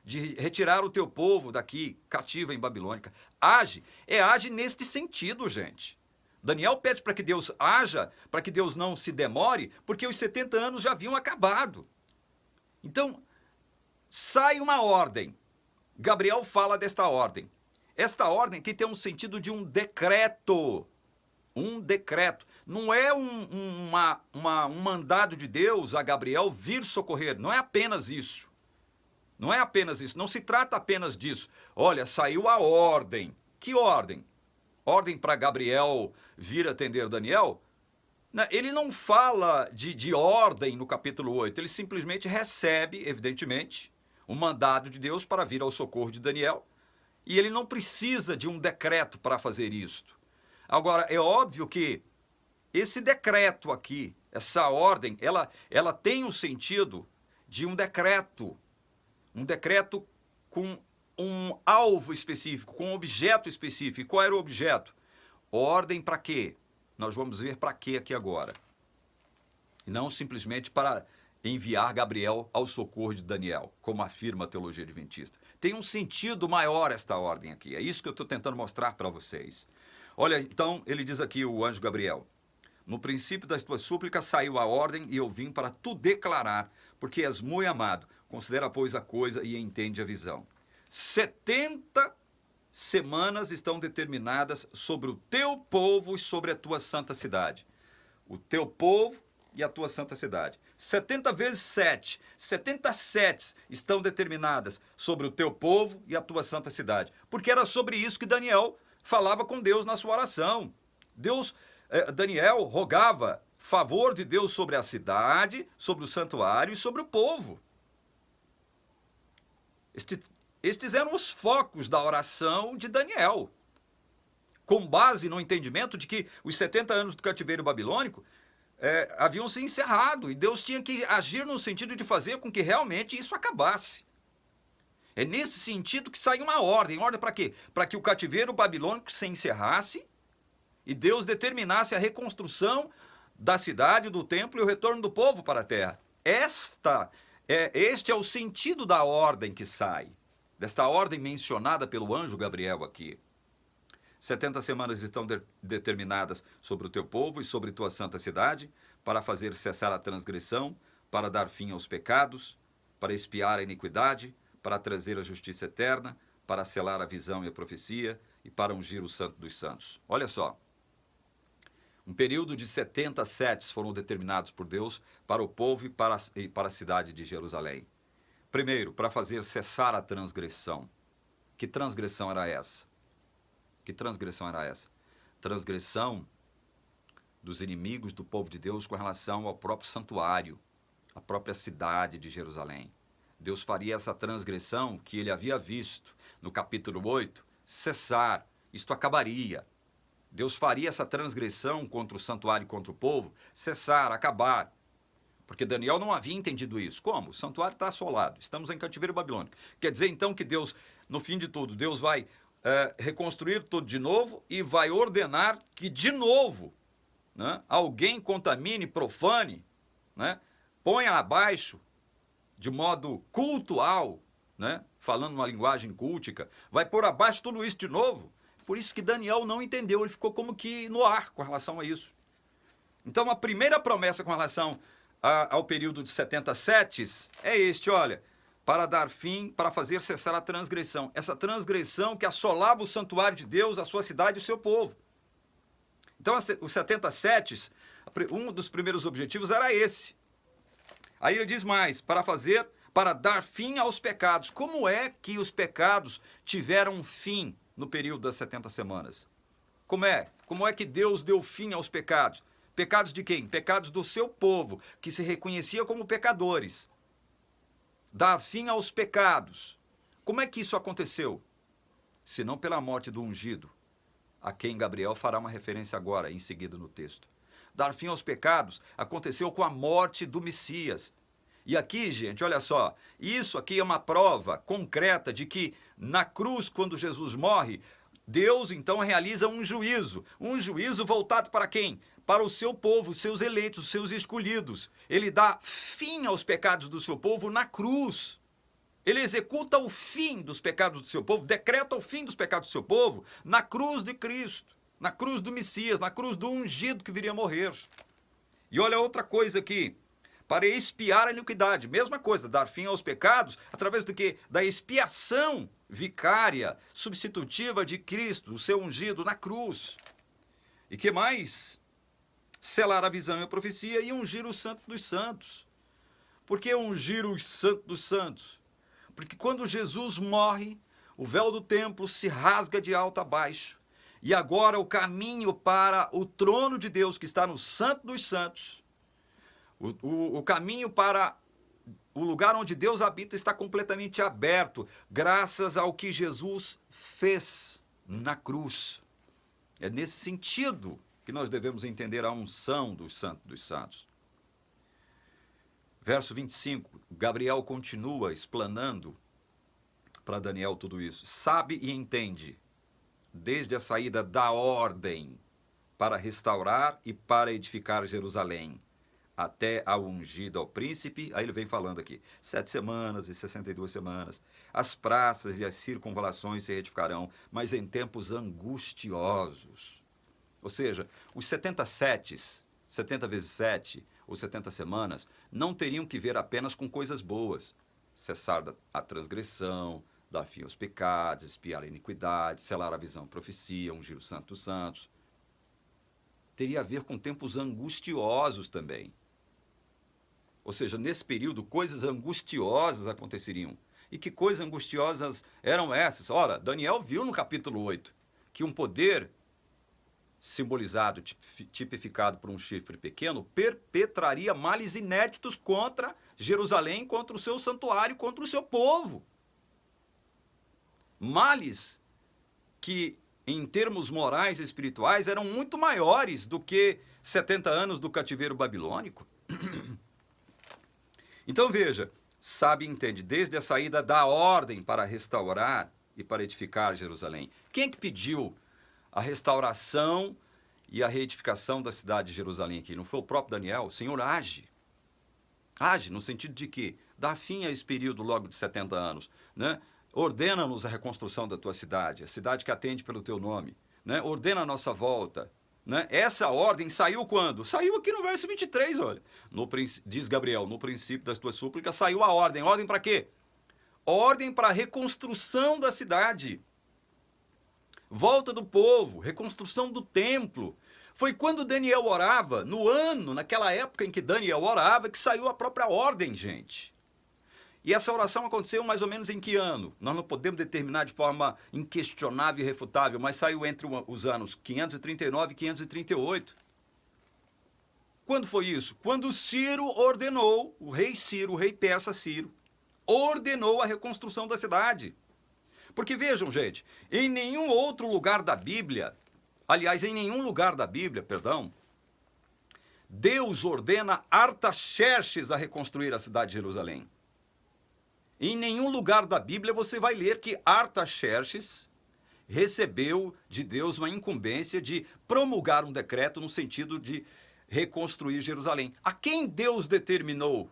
S1: de retirar o teu povo daqui, cativa em Babilônica. Age neste sentido, gente. Daniel pede para que Deus haja, para que Deus não se demore, porque os 70 anos já haviam acabado. Então, sai uma ordem. Gabriel fala desta ordem. Esta ordem aqui tem um sentido de um decreto. Um decreto. Não é um mandado de Deus a Gabriel vir socorrer. Não é apenas isso. Não é apenas isso. Não se trata apenas disso. Olha, saiu a ordem. Que ordem? Ordem para Gabriel vir atender Daniel? Ele não fala de ordem no capítulo 8. Ele simplesmente recebe, evidentemente, um mandado de Deus para vir ao socorro de Daniel. E ele não precisa de um decreto para fazer isto. Agora, é óbvio que esse decreto aqui, essa ordem, ela tem o sentido de um decreto com um alvo específico, com um objeto específico. E qual era o objeto? Ordem para quê? Nós vamos ver para quê aqui agora. E não simplesmente para enviar Gabriel ao socorro de Daniel, como afirma a teologia adventista. Tem um sentido maior esta ordem aqui. É isso que eu estou tentando mostrar para vocês. Olha, então, ele diz aqui, o anjo Gabriel, no princípio das tuas súplicas saiu a ordem e eu vim para tu declarar, porque és muito amado. Considera, pois, a coisa e entende a visão. 70 semanas estão determinadas sobre o teu povo e sobre a tua santa cidade. O teu povo e a tua santa cidade. 70 vezes 7. 70 setes estão determinadas sobre o teu povo e a tua santa cidade. Porque era sobre isso que Daniel falava com Deus na sua oração. Daniel rogava favor de Deus sobre a cidade, sobre o santuário e sobre o povo. Estes eram os focos da oração de Daniel, com base no entendimento de que os 70 anos do cativeiro babilônico haviam se encerrado e Deus tinha que agir no sentido de fazer com que realmente isso acabasse. É nesse sentido que sai uma ordem. Ordem para quê? Para que o cativeiro babilônico se encerrasse e Deus determinasse a reconstrução da cidade, do templo e o retorno do povo para a terra. Este é o sentido da ordem que sai, desta ordem mencionada pelo anjo Gabriel aqui. 70 semanas estão determinadas sobre o teu povo e sobre tua santa cidade, para fazer cessar a transgressão, para dar fim aos pecados, para expiar a iniquidade, para trazer a justiça eterna, para selar a visão e a profecia e para ungir o santo dos santos. Olha só. Um período de 70 setes foram determinados por Deus para o povo e para a cidade de Jerusalém. Primeiro, para fazer cessar a transgressão. Que transgressão era essa? Que transgressão era essa? Transgressão dos inimigos do povo de Deus com relação ao próprio santuário, à própria cidade de Jerusalém. Deus faria essa transgressão que ele havia visto no capítulo 8 cessar. Isto acabaria. Deus faria essa transgressão contra o santuário e contra o povo cessar, acabar. Porque Daniel não havia entendido isso. Como? O santuário está assolado, estamos em cativeiro babilônico. Quer dizer então que Deus, no fim de tudo, Deus vai reconstruir tudo de novo e vai ordenar que de novo, né, alguém contamine, profane, né, ponha abaixo, de modo cultual, né, falando uma linguagem cultica, vai pôr abaixo tudo isso de novo. Por isso que Daniel não entendeu, ele ficou como que no ar com relação a isso. Então a primeira promessa com relação ao período de 70 setes é este, olha, para dar fim, para fazer cessar a transgressão. Essa transgressão que assolava o santuário de Deus, a sua cidade e o seu povo. Então os 70 setes, um dos primeiros objetivos era esse. Aí ele diz mais, para dar fim aos pecados. Como é que os pecados tiveram fim no período das 70 semanas? Como é? Como é que Deus deu fim aos pecados? Pecados de quem? Pecados do seu povo, que se reconhecia como pecadores. Dar fim aos pecados. Como é que isso aconteceu? Senão pela morte do ungido, a quem Gabriel fará uma referência agora, em seguida no texto. Dar fim aos pecados aconteceu com a morte do Messias. E aqui, gente, olha só, isso aqui é uma prova concreta de que na cruz, quando Jesus morre, Deus então realiza um juízo voltado para quem? Para o seu povo, os seus eleitos, os seus escolhidos. Ele dá fim aos pecados do seu povo na cruz. Ele executa o fim dos pecados do seu povo, decreta o fim dos pecados do seu povo na cruz de Cristo, na cruz do Messias, na cruz do ungido que viria a morrer. E olha outra coisa aqui, para expiar a iniquidade, mesma coisa, dar fim aos pecados através do quê? Da expiação vicária, substitutiva de Cristo, o seu ungido na cruz. E que mais? Selar a visão e a profecia e ungir o santo dos santos. Por que ungir o santo dos santos? Porque quando Jesus morre, o véu do templo se rasga de alto a baixo. E agora o caminho para o trono de Deus, que está no Santo dos Santos, o caminho para o lugar onde Deus habita está completamente aberto, graças ao que Jesus fez na cruz. É nesse sentido que nós devemos entender a unção do Santo dos Santos. Verso 25, Gabriel continua explanando para Daniel tudo isso. Sabe e entende, desde a saída da ordem para restaurar e para edificar Jerusalém, até a ungida ao príncipe, aí ele vem falando aqui, 7 semanas e 62 semanas, as praças e as circunvalações se edificarão, mas em tempos angustiosos. Ou seja, os 70 setes, 70 vezes 7, ou 70 semanas, não teriam que ver apenas com coisas boas. Cessar a transgressão, dar fim aos pecados, expiar a iniquidade, selar a visão, profecia, ungir o santo dos santos. Teria a ver com tempos angustiosos também. Ou seja, nesse período, coisas angustiosas aconteceriam. E que coisas angustiosas eram essas? Ora, Daniel viu no capítulo 8 que um poder simbolizado, tipificado por um chifre pequeno, perpetraria males inéditos contra Jerusalém, contra o seu santuário, contra o seu povo. Males que, em termos morais e espirituais, eram muito maiores do que 70 anos do cativeiro babilônico. Então veja, sabe e entende, desde a saída da ordem para restaurar e para edificar Jerusalém. Quem é que pediu a restauração e a reedificação da cidade de Jerusalém aqui? Não foi o próprio Daniel? O Senhor age. Age no sentido de que dá fim a esse período logo de 70 anos, né? Ordena-nos a reconstrução da tua cidade, a cidade que atende pelo teu nome, né? Ordena a nossa volta, né? Essa ordem saiu quando? Saiu aqui no verso 23, olha. Diz Gabriel, no princípio das tuas súplicas saiu a ordem. Ordem para quê? Ordem para a reconstrução da cidade. Volta do povo, reconstrução do templo. Foi quando Daniel orava, naquela época em que Daniel orava, que saiu a própria ordem, gente. E essa oração aconteceu mais ou menos em que ano? Nós não podemos determinar de forma inquestionável e refutável, mas saiu entre os anos 539 e 538. Quando foi isso? Quando Ciro ordenou, o rei Ciro, o rei persa Ciro, ordenou a reconstrução da cidade. Porque vejam, gente, em nenhum outro lugar da Bíblia Aliás, em nenhum lugar da Bíblia, perdão, Deus ordena Artaxerxes a reconstruir a cidade de Jerusalém. Em nenhum lugar da Bíblia você vai ler que Artaxerxes recebeu de Deus uma incumbência de promulgar um decreto no sentido de reconstruir Jerusalém. A quem Deus determinou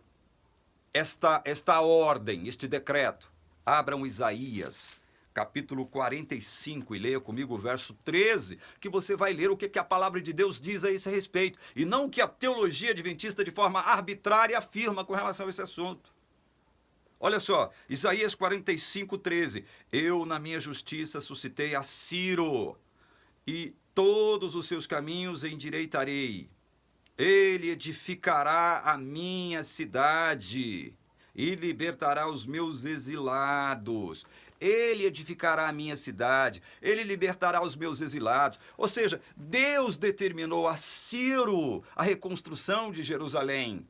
S1: esta ordem, este decreto? Abram Isaías, capítulo 45, e leia comigo o verso 13, que você vai ler o que a palavra de Deus diz a esse respeito, e não o que a teologia adventista de forma arbitrária afirma com relação a esse assunto. Olha só, Isaías 45, 13. Eu, na minha justiça, suscitei a Ciro, e todos os seus caminhos endireitarei. Ele edificará a minha cidade e libertará os meus exilados. Ele edificará a minha cidade, ele libertará os meus exilados. Ou seja, Deus determinou a Ciro a reconstrução de Jerusalém,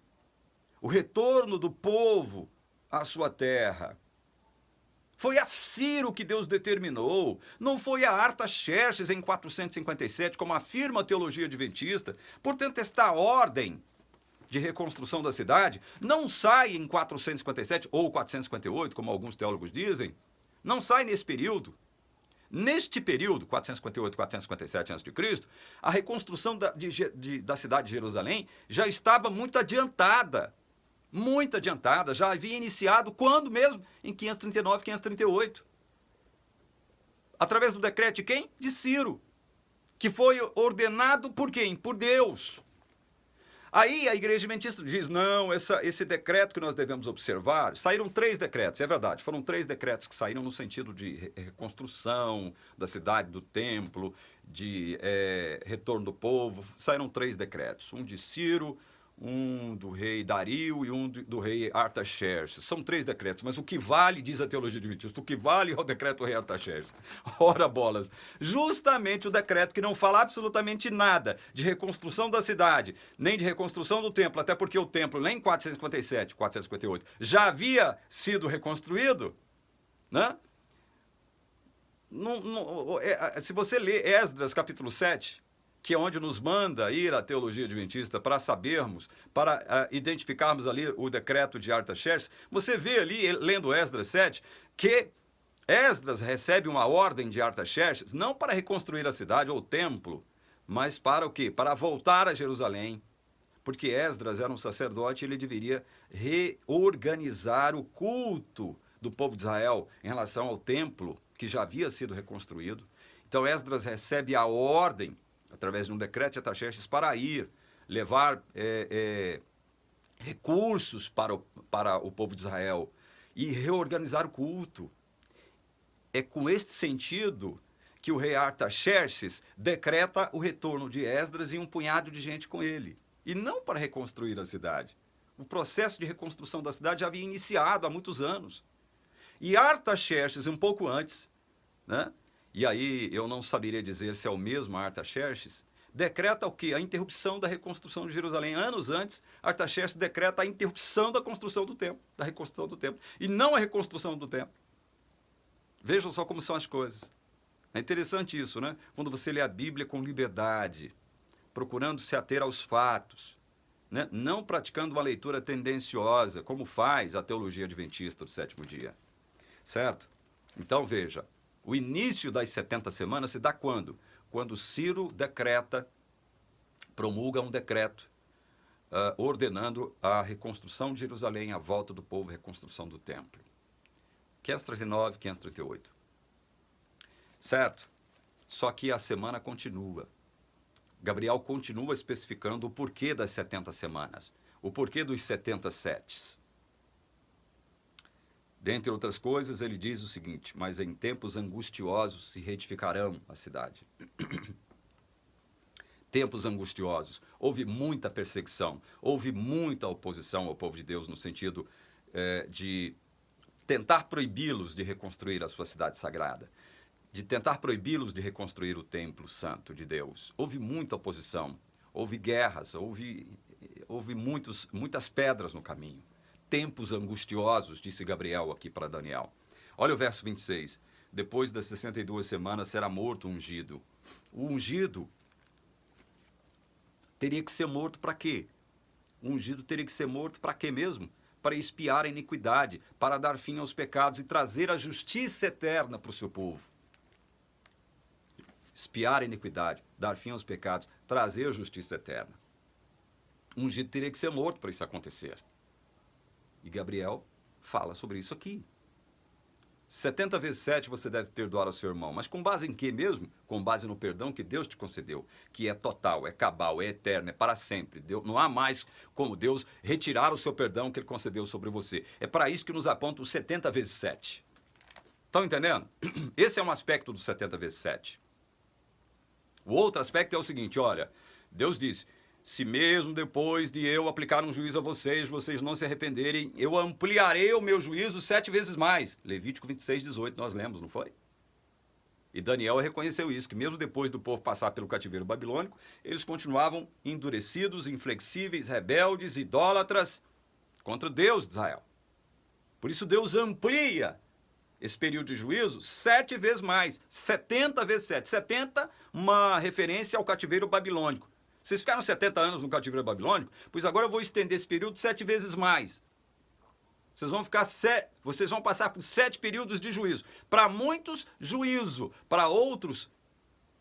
S1: o retorno do povo à sua terra. Foi a Ciro que Deus determinou, não foi a Artaxerxes em 457, como afirma a teologia adventista. Portanto, esta ordem de reconstrução da cidade não sai em 457 ou 458, como alguns teólogos dizem, não sai nesse período. Neste período, 458, 457 a.C., a reconstrução da cidade de Jerusalém já estava muito adiantada, já havia iniciado quando mesmo? Em 539, 538. Através do decreto de quem? De Ciro, que foi ordenado por quem? Por Deus. Aí a igreja adventista diz, não, esse decreto que nós devemos observar, saíram 3 decretos, é verdade, foram 3 decretos que saíram no sentido de reconstrução da cidade, do templo, de retorno do povo, saíram 3 decretos, um de Ciro, um do rei Dario e um do rei Artaxerxes. São 3 decretos, mas o que vale, diz a teologia adventista, o que vale é o decreto do rei Artaxerxes. Ora bolas, justamente o decreto que não fala absolutamente nada de reconstrução da cidade, nem de reconstrução do templo, até porque o templo, nem em 457, 458, já havia sido reconstruído, né? Se você lê Esdras, capítulo 7, que é onde nos manda ir a teologia adventista para sabermos, para identificarmos ali o decreto de Artaxerxes, você vê ali, lendo Esdras 7, que Esdras recebe uma ordem de Artaxerxes, não para reconstruir a cidade ou o templo, mas para o quê? Para voltar a Jerusalém, porque Esdras era um sacerdote e ele deveria reorganizar o culto do povo de Israel em relação ao templo, que já havia sido reconstruído. Então Esdras recebe a ordem, através de um decreto de Artaxerxes, para ir, levar recursos para o povo de Israel e reorganizar o culto. É com este sentido que o rei Artaxerxes decreta o retorno de Esdras e um punhado de gente com ele, e não para reconstruir a cidade. O processo de reconstrução da cidade já havia iniciado há muitos anos. E Artaxerxes, um pouco antes, né? E aí eu não saberia dizer se é o mesmo Artaxerxes, decreta o quê? A interrupção da reconstrução de Jerusalém. Anos antes, Artaxerxes decreta a interrupção da construção do templo, da reconstrução do templo, e não a reconstrução do templo. Vejam só como são as coisas. É interessante isso, né? Quando você lê a Bíblia com liberdade, procurando se ater aos fatos, né? Não praticando uma leitura tendenciosa, como faz a teologia adventista do 7º dia. Certo? Então, veja. O início das 70 semanas se dá quando? Quando Ciro promulga um decreto ordenando a reconstrução de Jerusalém, a volta do povo, a reconstrução do templo. 539, 538. Certo? Só que a semana continua. Gabriel continua especificando o porquê das 70 semanas, o porquê dos 70 setes. Dentre outras coisas, ele diz o seguinte, mas em tempos angustiosos se reedificarão a cidade. Tempos angustiosos. Houve muita perseguição, houve muita oposição ao povo de Deus no sentido de tentar proibi-los de reconstruir a sua cidade sagrada, de tentar proibi-los de reconstruir o templo santo de Deus. Houve muita oposição, houve guerras, houve muitas pedras no caminho. Tempos angustiosos, disse Gabriel aqui para Daniel. Olha o verso 26. Depois das 62 semanas será morto o ungido, O ungido teria que ser morto para quê? O ungido teria que ser morto para quê mesmo? Para expiar a iniquidade, para dar fim aos pecados e trazer a justiça eterna para o seu povo. Expiar a iniquidade, dar fim aos pecados, trazer a justiça eterna. O ungido teria que ser morto para isso acontecer. E Gabriel fala sobre isso aqui. 70 vezes 7 você deve perdoar ao seu irmão. Mas com base em quê mesmo? Com base no perdão que Deus te concedeu, que é total, é cabal, é eterno, é para sempre. Não há mais como Deus retirar o seu perdão que Ele concedeu sobre você. É para isso que nos aponta os 70 vezes 7. Estão entendendo? Esse é um aspecto do 70 vezes 7. O outro aspecto é o seguinte, olha, Deus diz, se mesmo depois de eu aplicar um juízo a vocês, vocês não se arrependerem, eu ampliarei o meu juízo 7 vezes mais. Levítico 26, 18, nós lemos, não foi? E Daniel reconheceu isso, que mesmo depois do povo passar pelo cativeiro babilônico, eles continuavam endurecidos, inflexíveis, rebeldes, idólatras contra Deus de Israel. Por isso Deus amplia esse período de juízo 7 vezes mais, 70 vezes 7. 70, uma referência ao cativeiro babilônico. Vocês ficaram 70 anos no cativeiro babilônico, pois agora eu vou estender esse período 7 vezes mais. Vocês vão passar por 7 períodos de juízo. Para muitos, juízo. Para outros,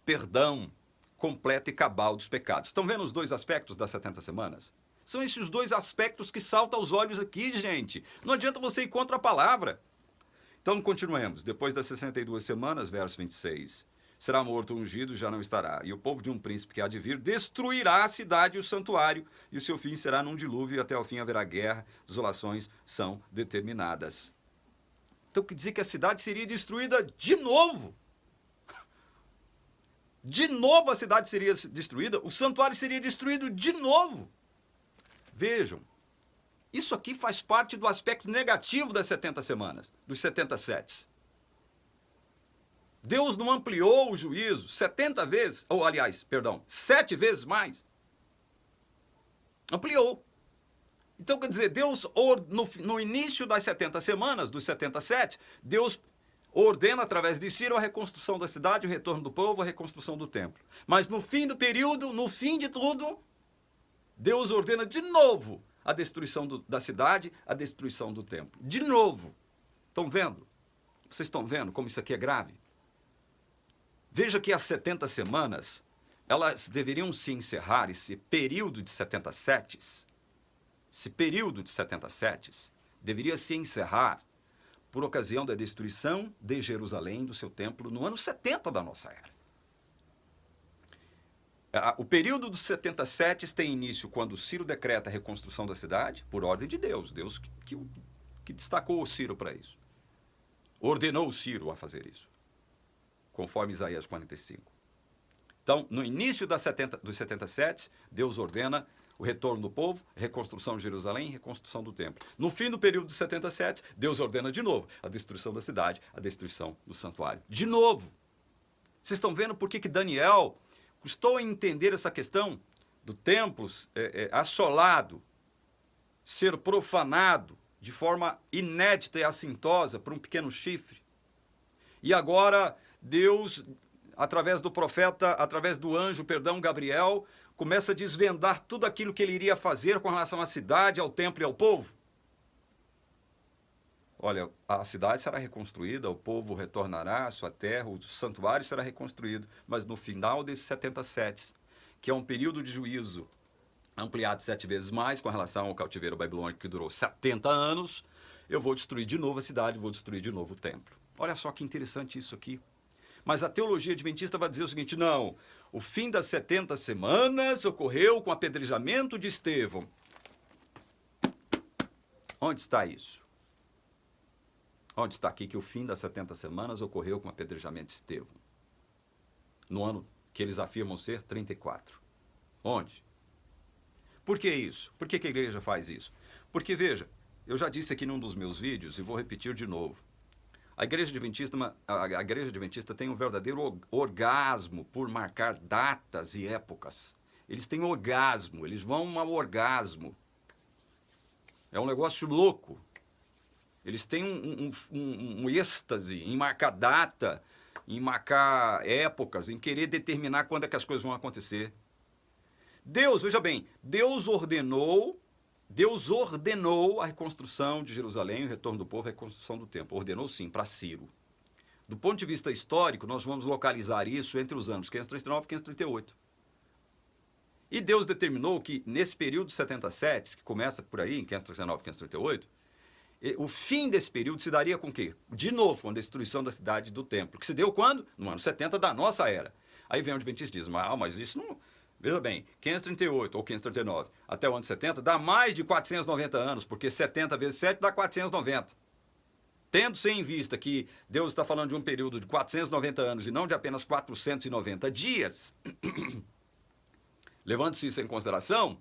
S1: perdão completo e cabal dos pecados. Estão vendo os dois aspectos das 70 semanas? São esses dois aspectos que saltam aos olhos aqui, gente. Não adianta você ir contra a palavra. Então, continuemos. Depois das 62 semanas, verso 26. Será morto o ungido, já não estará. E o povo de um príncipe que há de vir destruirá a cidade e o santuário, e o seu fim será num dilúvio, e até o fim haverá guerra, desolações são determinadas. Então, quer dizer que a cidade seria destruída de novo. De novo a cidade seria destruída, o santuário seria destruído de novo. Vejam, isso aqui faz parte do aspecto negativo das 70 semanas, dos 70 setes. Deus não ampliou o juízo 70 vezes, ou aliás, perdão, 7 vezes mais. Ampliou. Então, quer dizer, Deus, no início das 70 semanas, dos 77, Deus ordena através de Ciro a reconstrução da cidade, o retorno do povo, a reconstrução do templo. Mas no fim do período, no fim de tudo, Deus ordena de novo a destruição da cidade, a destruição do templo. De novo. Estão vendo? Vocês estão vendo como isso aqui é grave? Veja que as 70 semanas, elas deveriam se encerrar, esse período de 70 setes, deveria se encerrar por ocasião da destruição de Jerusalém, do seu templo, no ano 70 da nossa era. O período dos 70 setes tem início quando Ciro decreta a reconstrução da cidade, por ordem de Deus, Deus que destacou o Ciro para isso. Ordenou o Ciro a fazer isso, conforme Isaías 45. Então, no início dos 70 setes, Deus ordena o retorno do povo, reconstrução de Jerusalém, reconstrução do templo. No fim do período dos 70 setes, Deus ordena de novo a destruição da cidade, a destruição do santuário. De novo. Vocês estão vendo por que Daniel custou a entender essa questão do templo assolado, ser profanado de forma inédita e assintosa por um pequeno chifre. E agora Deus, através do profeta, através do anjo, Gabriel, começa a desvendar tudo aquilo que ele iria fazer com relação à cidade, ao templo e ao povo. Olha, a cidade será reconstruída, o povo retornará à sua terra, o santuário será reconstruído, mas no final desses 70 setes, que é um período de juízo ampliado 7 vezes mais com relação ao cativeiro babilônico que durou 70 anos, eu vou destruir de novo a cidade, vou destruir de novo o templo. Olha só que interessante isso aqui. Mas a teologia adventista vai dizer o seguinte, não, o fim das 70 semanas ocorreu com o apedrejamento de Estevão. Onde está isso? Onde está aqui que o fim das 70 semanas ocorreu com o apedrejamento de Estevão? No ano que eles afirmam ser 34. Onde? Por que isso? Por que a igreja faz isso? Porque, veja, eu já disse aqui num dos meus vídeos e vou repetir de novo. A igreja adventista tem um verdadeiro orgasmo por marcar datas e épocas. Eles têm orgasmo, eles vão ao orgasmo. É um negócio louco. Eles têm um êxtase em marcar data em marcar épocas, em querer determinar quando é que as coisas vão acontecer. Deus, veja bem, Deus ordenou a reconstrução de Jerusalém, o retorno do povo, a reconstrução do templo. Ordenou sim, para Ciro. Do ponto de vista histórico, nós vamos localizar isso entre os anos 539 e 538. E Deus determinou que, nesse período de 77, que começa por aí, em 539 e 538, o fim desse período se daria com o quê? De novo, com a destruição da cidade e do templo. Que se deu quando? No ano 70 da nossa era. Aí vem o Adventista e diz, mas isso não... Veja bem, 538 ou 539 até o ano 70 dá mais de 490 anos, porque 70 vezes 7 dá 490. Tendo-se em vista que Deus está falando de um período de 490 anos e não de apenas 490 dias, levando-se isso em consideração,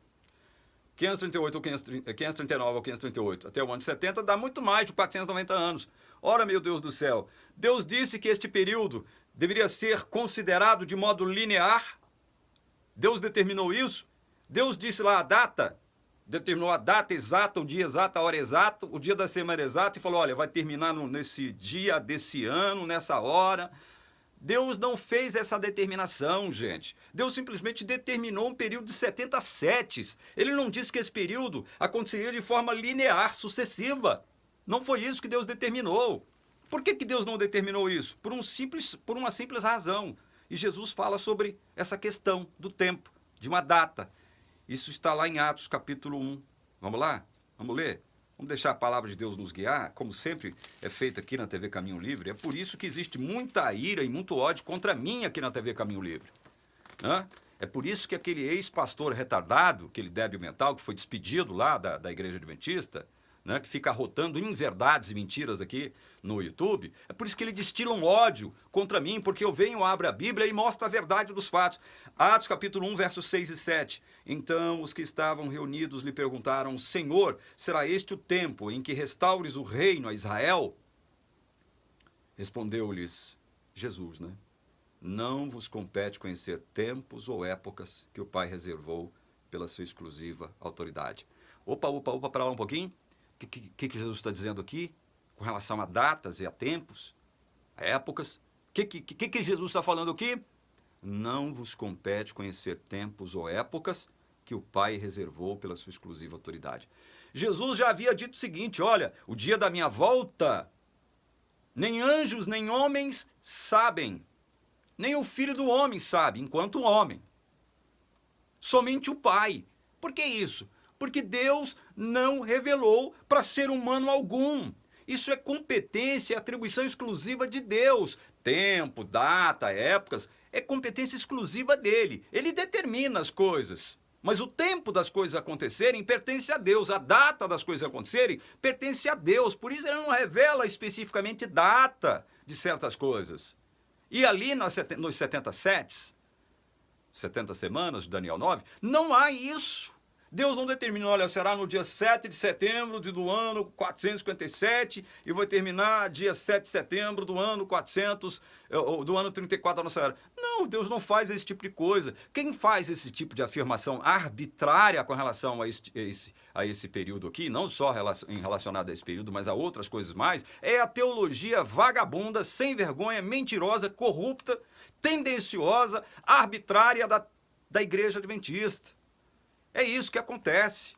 S1: 538 ou 539 ou 538 até o ano 70 dá muito mais de 490 anos. Ora, meu Deus do céu, Deus disse que este período deveria ser considerado de modo linear. Deus determinou isso. Deus disse lá a data, determinou a data exata, o dia exato, a hora exata, o dia da semana exata e falou, olha, vai terminar nesse dia desse ano, nessa hora. Deus não fez essa determinação, gente. Deus simplesmente determinou um período de 70 setes. Ele não disse que esse período aconteceria de forma linear, sucessiva. Não foi isso que Deus determinou. Por que Deus não determinou isso? Por uma simples razão. E Jesus fala sobre essa questão do tempo, de uma data. Isso está lá em Atos, capítulo 1. Vamos lá? Vamos ler? Vamos deixar a palavra de Deus nos guiar, como sempre é feito aqui na TV Caminho Livre. É por isso que existe muita ira e muito ódio contra mim aqui na TV Caminho Livre. É por isso que aquele ex-pastor retardado, aquele débil mental, que foi despedido lá da Igreja Adventista, que fica arrotando inverdades e mentiras aqui no YouTube, é por isso que ele destila um ódio contra mim, porque eu venho, abro a Bíblia e mostro a verdade dos fatos. Atos capítulo 1, versos 6 e 7. Então os que estavam reunidos lhe perguntaram, Senhor, será este o tempo em que restaures o reino a Israel? Respondeu-lhes Jesus, Não vos compete conhecer tempos ou épocas que o Pai reservou pela sua exclusiva autoridade. Opa, para lá um pouquinho. O que Jesus está dizendo aqui com relação a datas e a tempos, a épocas? O que Jesus está falando aqui? Não vos compete conhecer tempos ou épocas que o Pai reservou pela sua exclusiva autoridade. Jesus já havia dito o seguinte, olha, o dia da minha volta, nem anjos nem homens sabem, nem o Filho do Homem sabe, enquanto homem. Somente o Pai. Por que isso? Porque Deus não revelou para ser humano algum. Isso é competência e atribuição exclusiva de Deus. Tempo, data, épocas, é competência exclusiva dele. Ele determina as coisas. Mas o tempo das coisas acontecerem pertence a Deus. A data das coisas acontecerem pertence a Deus. Por isso ele não revela especificamente data de certas coisas. E ali nos 70 setes, 70 semanas de Daniel 9, não há isso. Deus não determinou, olha, será no dia 7 de setembro do ano 457 e vai terminar dia 7 de setembro do ano 34 da nossa era. Não, Deus não faz esse tipo de coisa. Quem faz esse tipo de afirmação arbitrária com relação a esse período aqui, não só relacionado a esse período, mas a outras coisas mais, é a teologia vagabunda, sem vergonha, mentirosa, corrupta, tendenciosa, arbitrária da Igreja Adventista. É isso que acontece.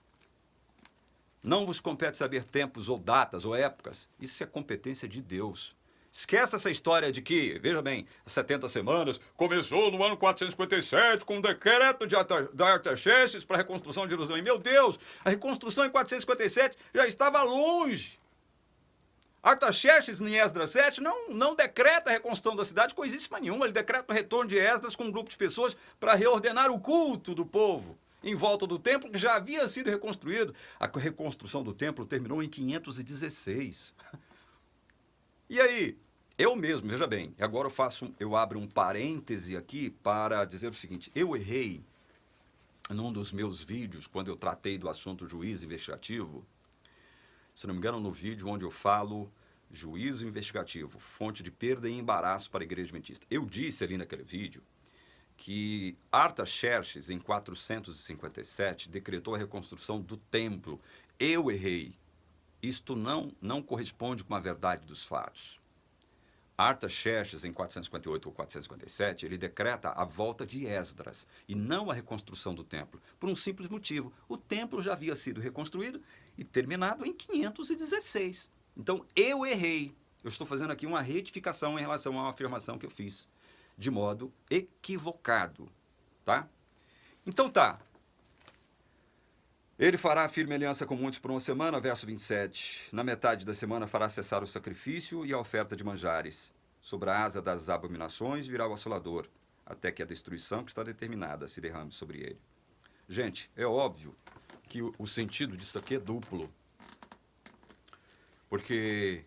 S1: Não vos compete saber tempos ou datas ou épocas. Isso é competência de Deus. Esquece essa história de que, veja bem, 70 semanas começou no ano 457 com o decreto de Artaxerxes para a reconstrução de Jerusalém. Meu Deus, a reconstrução em 457 já estava longe. Artaxerxes, em Esdras 7, não decreta a reconstrução da cidade coisíssima nenhuma. Ele decreta o retorno de Esdras com um grupo de pessoas para reordenar o culto do povo em volta do templo, que já havia sido reconstruído. A reconstrução do templo terminou em 516. E aí, eu mesmo, veja bem, agora eu abro um parêntese aqui para dizer o seguinte, eu errei num dos meus vídeos, quando eu tratei do assunto juízo investigativo, se não me engano, no vídeo onde eu falo juízo investigativo, fonte de perda e embaraço para a Igreja Adventista. Eu disse ali naquele vídeo que Artaxerxes, em 457, decretou a reconstrução do templo. Eu errei. Isto não corresponde com a verdade dos fatos. Artaxerxes, em 458 ou 457, ele decreta a volta de Esdras e não a reconstrução do templo, por um simples motivo. O templo já havia sido reconstruído e terminado em 516. Então, eu errei. Eu estou fazendo aqui uma retificação em relação a uma afirmação que eu fiz, de modo equivocado, tá? Então tá. Ele fará firme aliança com muitos por uma semana, verso 27. Na metade da semana fará cessar o sacrifício e a oferta de manjares. Sobre a asa das abominações virá o assolador, até que a destruição que está determinada se derrame sobre ele. Gente, é óbvio que o sentido disso aqui é duplo. Porque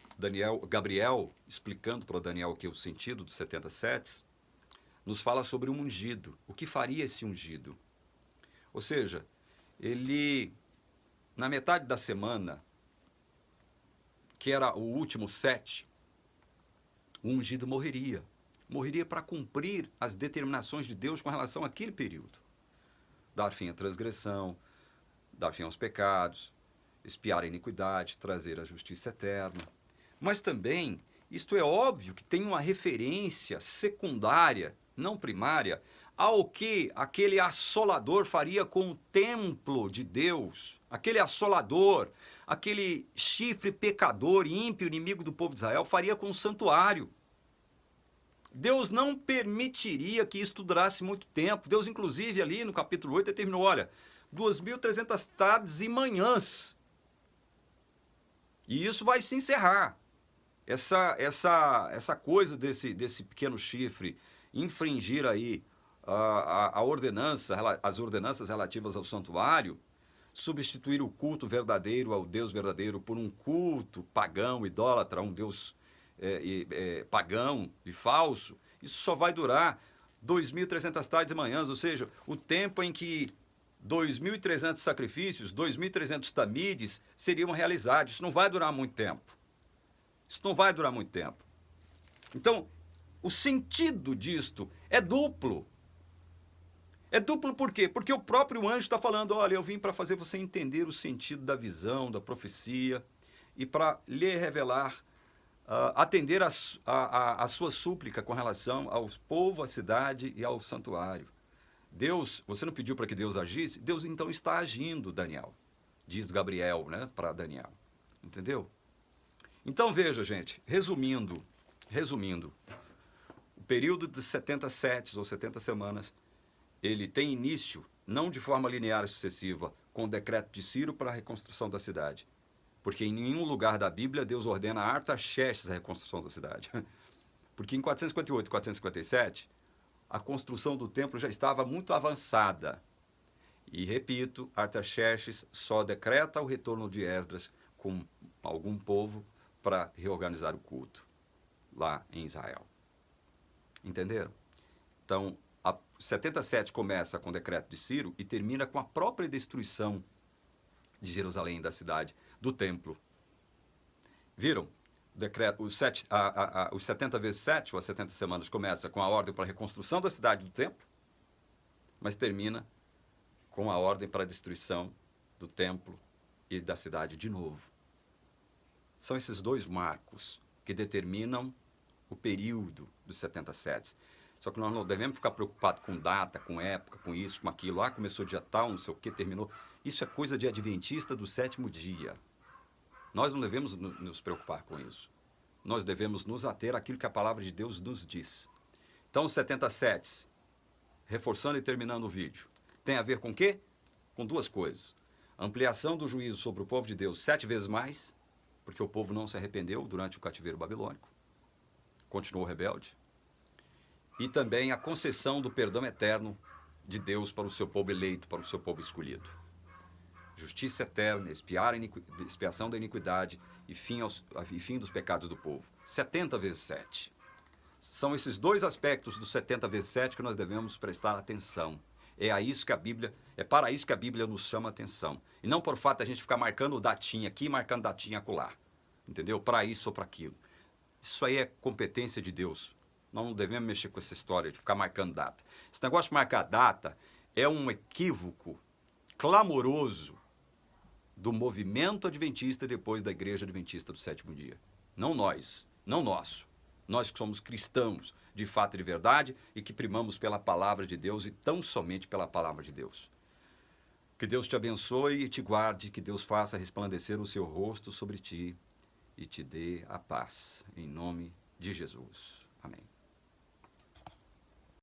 S1: Gabriel, explicando para Daniel aqui o sentido dos 70 sets, nos fala sobre um ungido. O que faria esse ungido? Ou seja, ele, na metade da semana, que era o último set, o ungido morreria. Morreria para cumprir as determinações de Deus com relação àquele período. Dar fim à transgressão, dar fim aos pecados, expiar a iniquidade, trazer a justiça eterna. Mas também, isto é óbvio que tem uma referência secundária, não primária, ao que aquele assolador faria com o templo de Deus. Aquele assolador, aquele chifre pecador, ímpio, inimigo do povo de Israel, faria com o santuário. Deus não permitiria que isso durasse muito tempo. Deus, inclusive, ali no capítulo 8, determinou, olha, 2.300 tardes e manhãs. E isso vai se encerrar. Essa coisa desse pequeno chifre infringir aí a ordenança, as ordenanças relativas ao santuário, substituir o culto verdadeiro ao Deus verdadeiro por um culto pagão, idólatra, a um Deus pagão e falso, isso só vai durar 2.300 tardes e manhãs, ou seja, o tempo em que 2.300 sacrifícios, 2.300 tamides seriam realizados. Isso não vai durar muito tempo. Isso não vai durar muito tempo. Então, o sentido disto é duplo. É duplo por quê? Porque o próprio anjo está falando, olha, eu vim para fazer você entender o sentido da visão, da profecia, e para lhe revelar, atender a sua súplica com relação ao povo, à cidade e ao santuário. Deus, você não pediu para que Deus agisse? Deus então está agindo, Daniel. Diz Gabriel, né, para Daniel. Entendeu? Então veja, gente, resumindo, o período de 70 setes ou 70 semanas, ele tem início, não de forma linear e sucessiva, com o decreto de Ciro para a reconstrução da cidade. Porque em nenhum lugar da Bíblia Deus ordena a Artaxerxes a reconstrução da cidade. Porque em 458 e 457, a construção do templo já estava muito avançada. E, repito, Artaxerxes só decreta o retorno de Esdras com algum povo para reorganizar o culto lá em Israel. Entenderam? Então, a 77 começa com o decreto de Ciro e termina com a própria destruição de Jerusalém, da cidade, do templo. Viram? Decreto, os 70 vezes 7, ou as 70 semanas, começa com a ordem para a reconstrução da cidade do templo, mas termina com a ordem para a destruição do templo e da cidade de novo. São esses dois marcos que determinam o período dos 70 setes. Só que nós não devemos ficar preocupados com data, com época, com isso, com aquilo. Ah, começou dia tal, não sei o que, terminou. Isso é coisa de adventista do sétimo dia. Nós não devemos nos preocupar com isso. Nós devemos nos ater àquilo que a palavra de Deus nos diz. Então, os 70 setes, reforçando e terminando o vídeo, tem a ver com o quê? Com duas coisas. Ampliação do juízo sobre o povo de Deus 7 vezes mais, porque o povo não se arrependeu durante o cativeiro babilônico, continuou rebelde. E também a concessão do perdão eterno de Deus para o seu povo eleito, para o seu povo escolhido. Justiça eterna, expiação da iniquidade e fim dos pecados do povo. 70 vezes 7. São esses dois aspectos dos 70 vezes 7 que nós devemos prestar atenção. É para isso que a Bíblia nos chama atenção. E não por fato a gente ficar marcando datinha aqui, marcando datinha acolá. Entendeu? Para isso ou para aquilo. Isso aí é competência de Deus. Nós não devemos mexer com essa história de ficar marcando data. Esse negócio de marcar data é um equívoco clamoroso do movimento adventista depois da Igreja Adventista do Sétimo Dia. Não nós, não nosso. Nós que somos cristãos de fato e de verdade e que primamos pela palavra de Deus e tão somente pela palavra de Deus. Que Deus te abençoe e te guarde, que Deus faça resplandecer o seu rosto sobre ti e te dê a paz. Em nome de Jesus. Amém.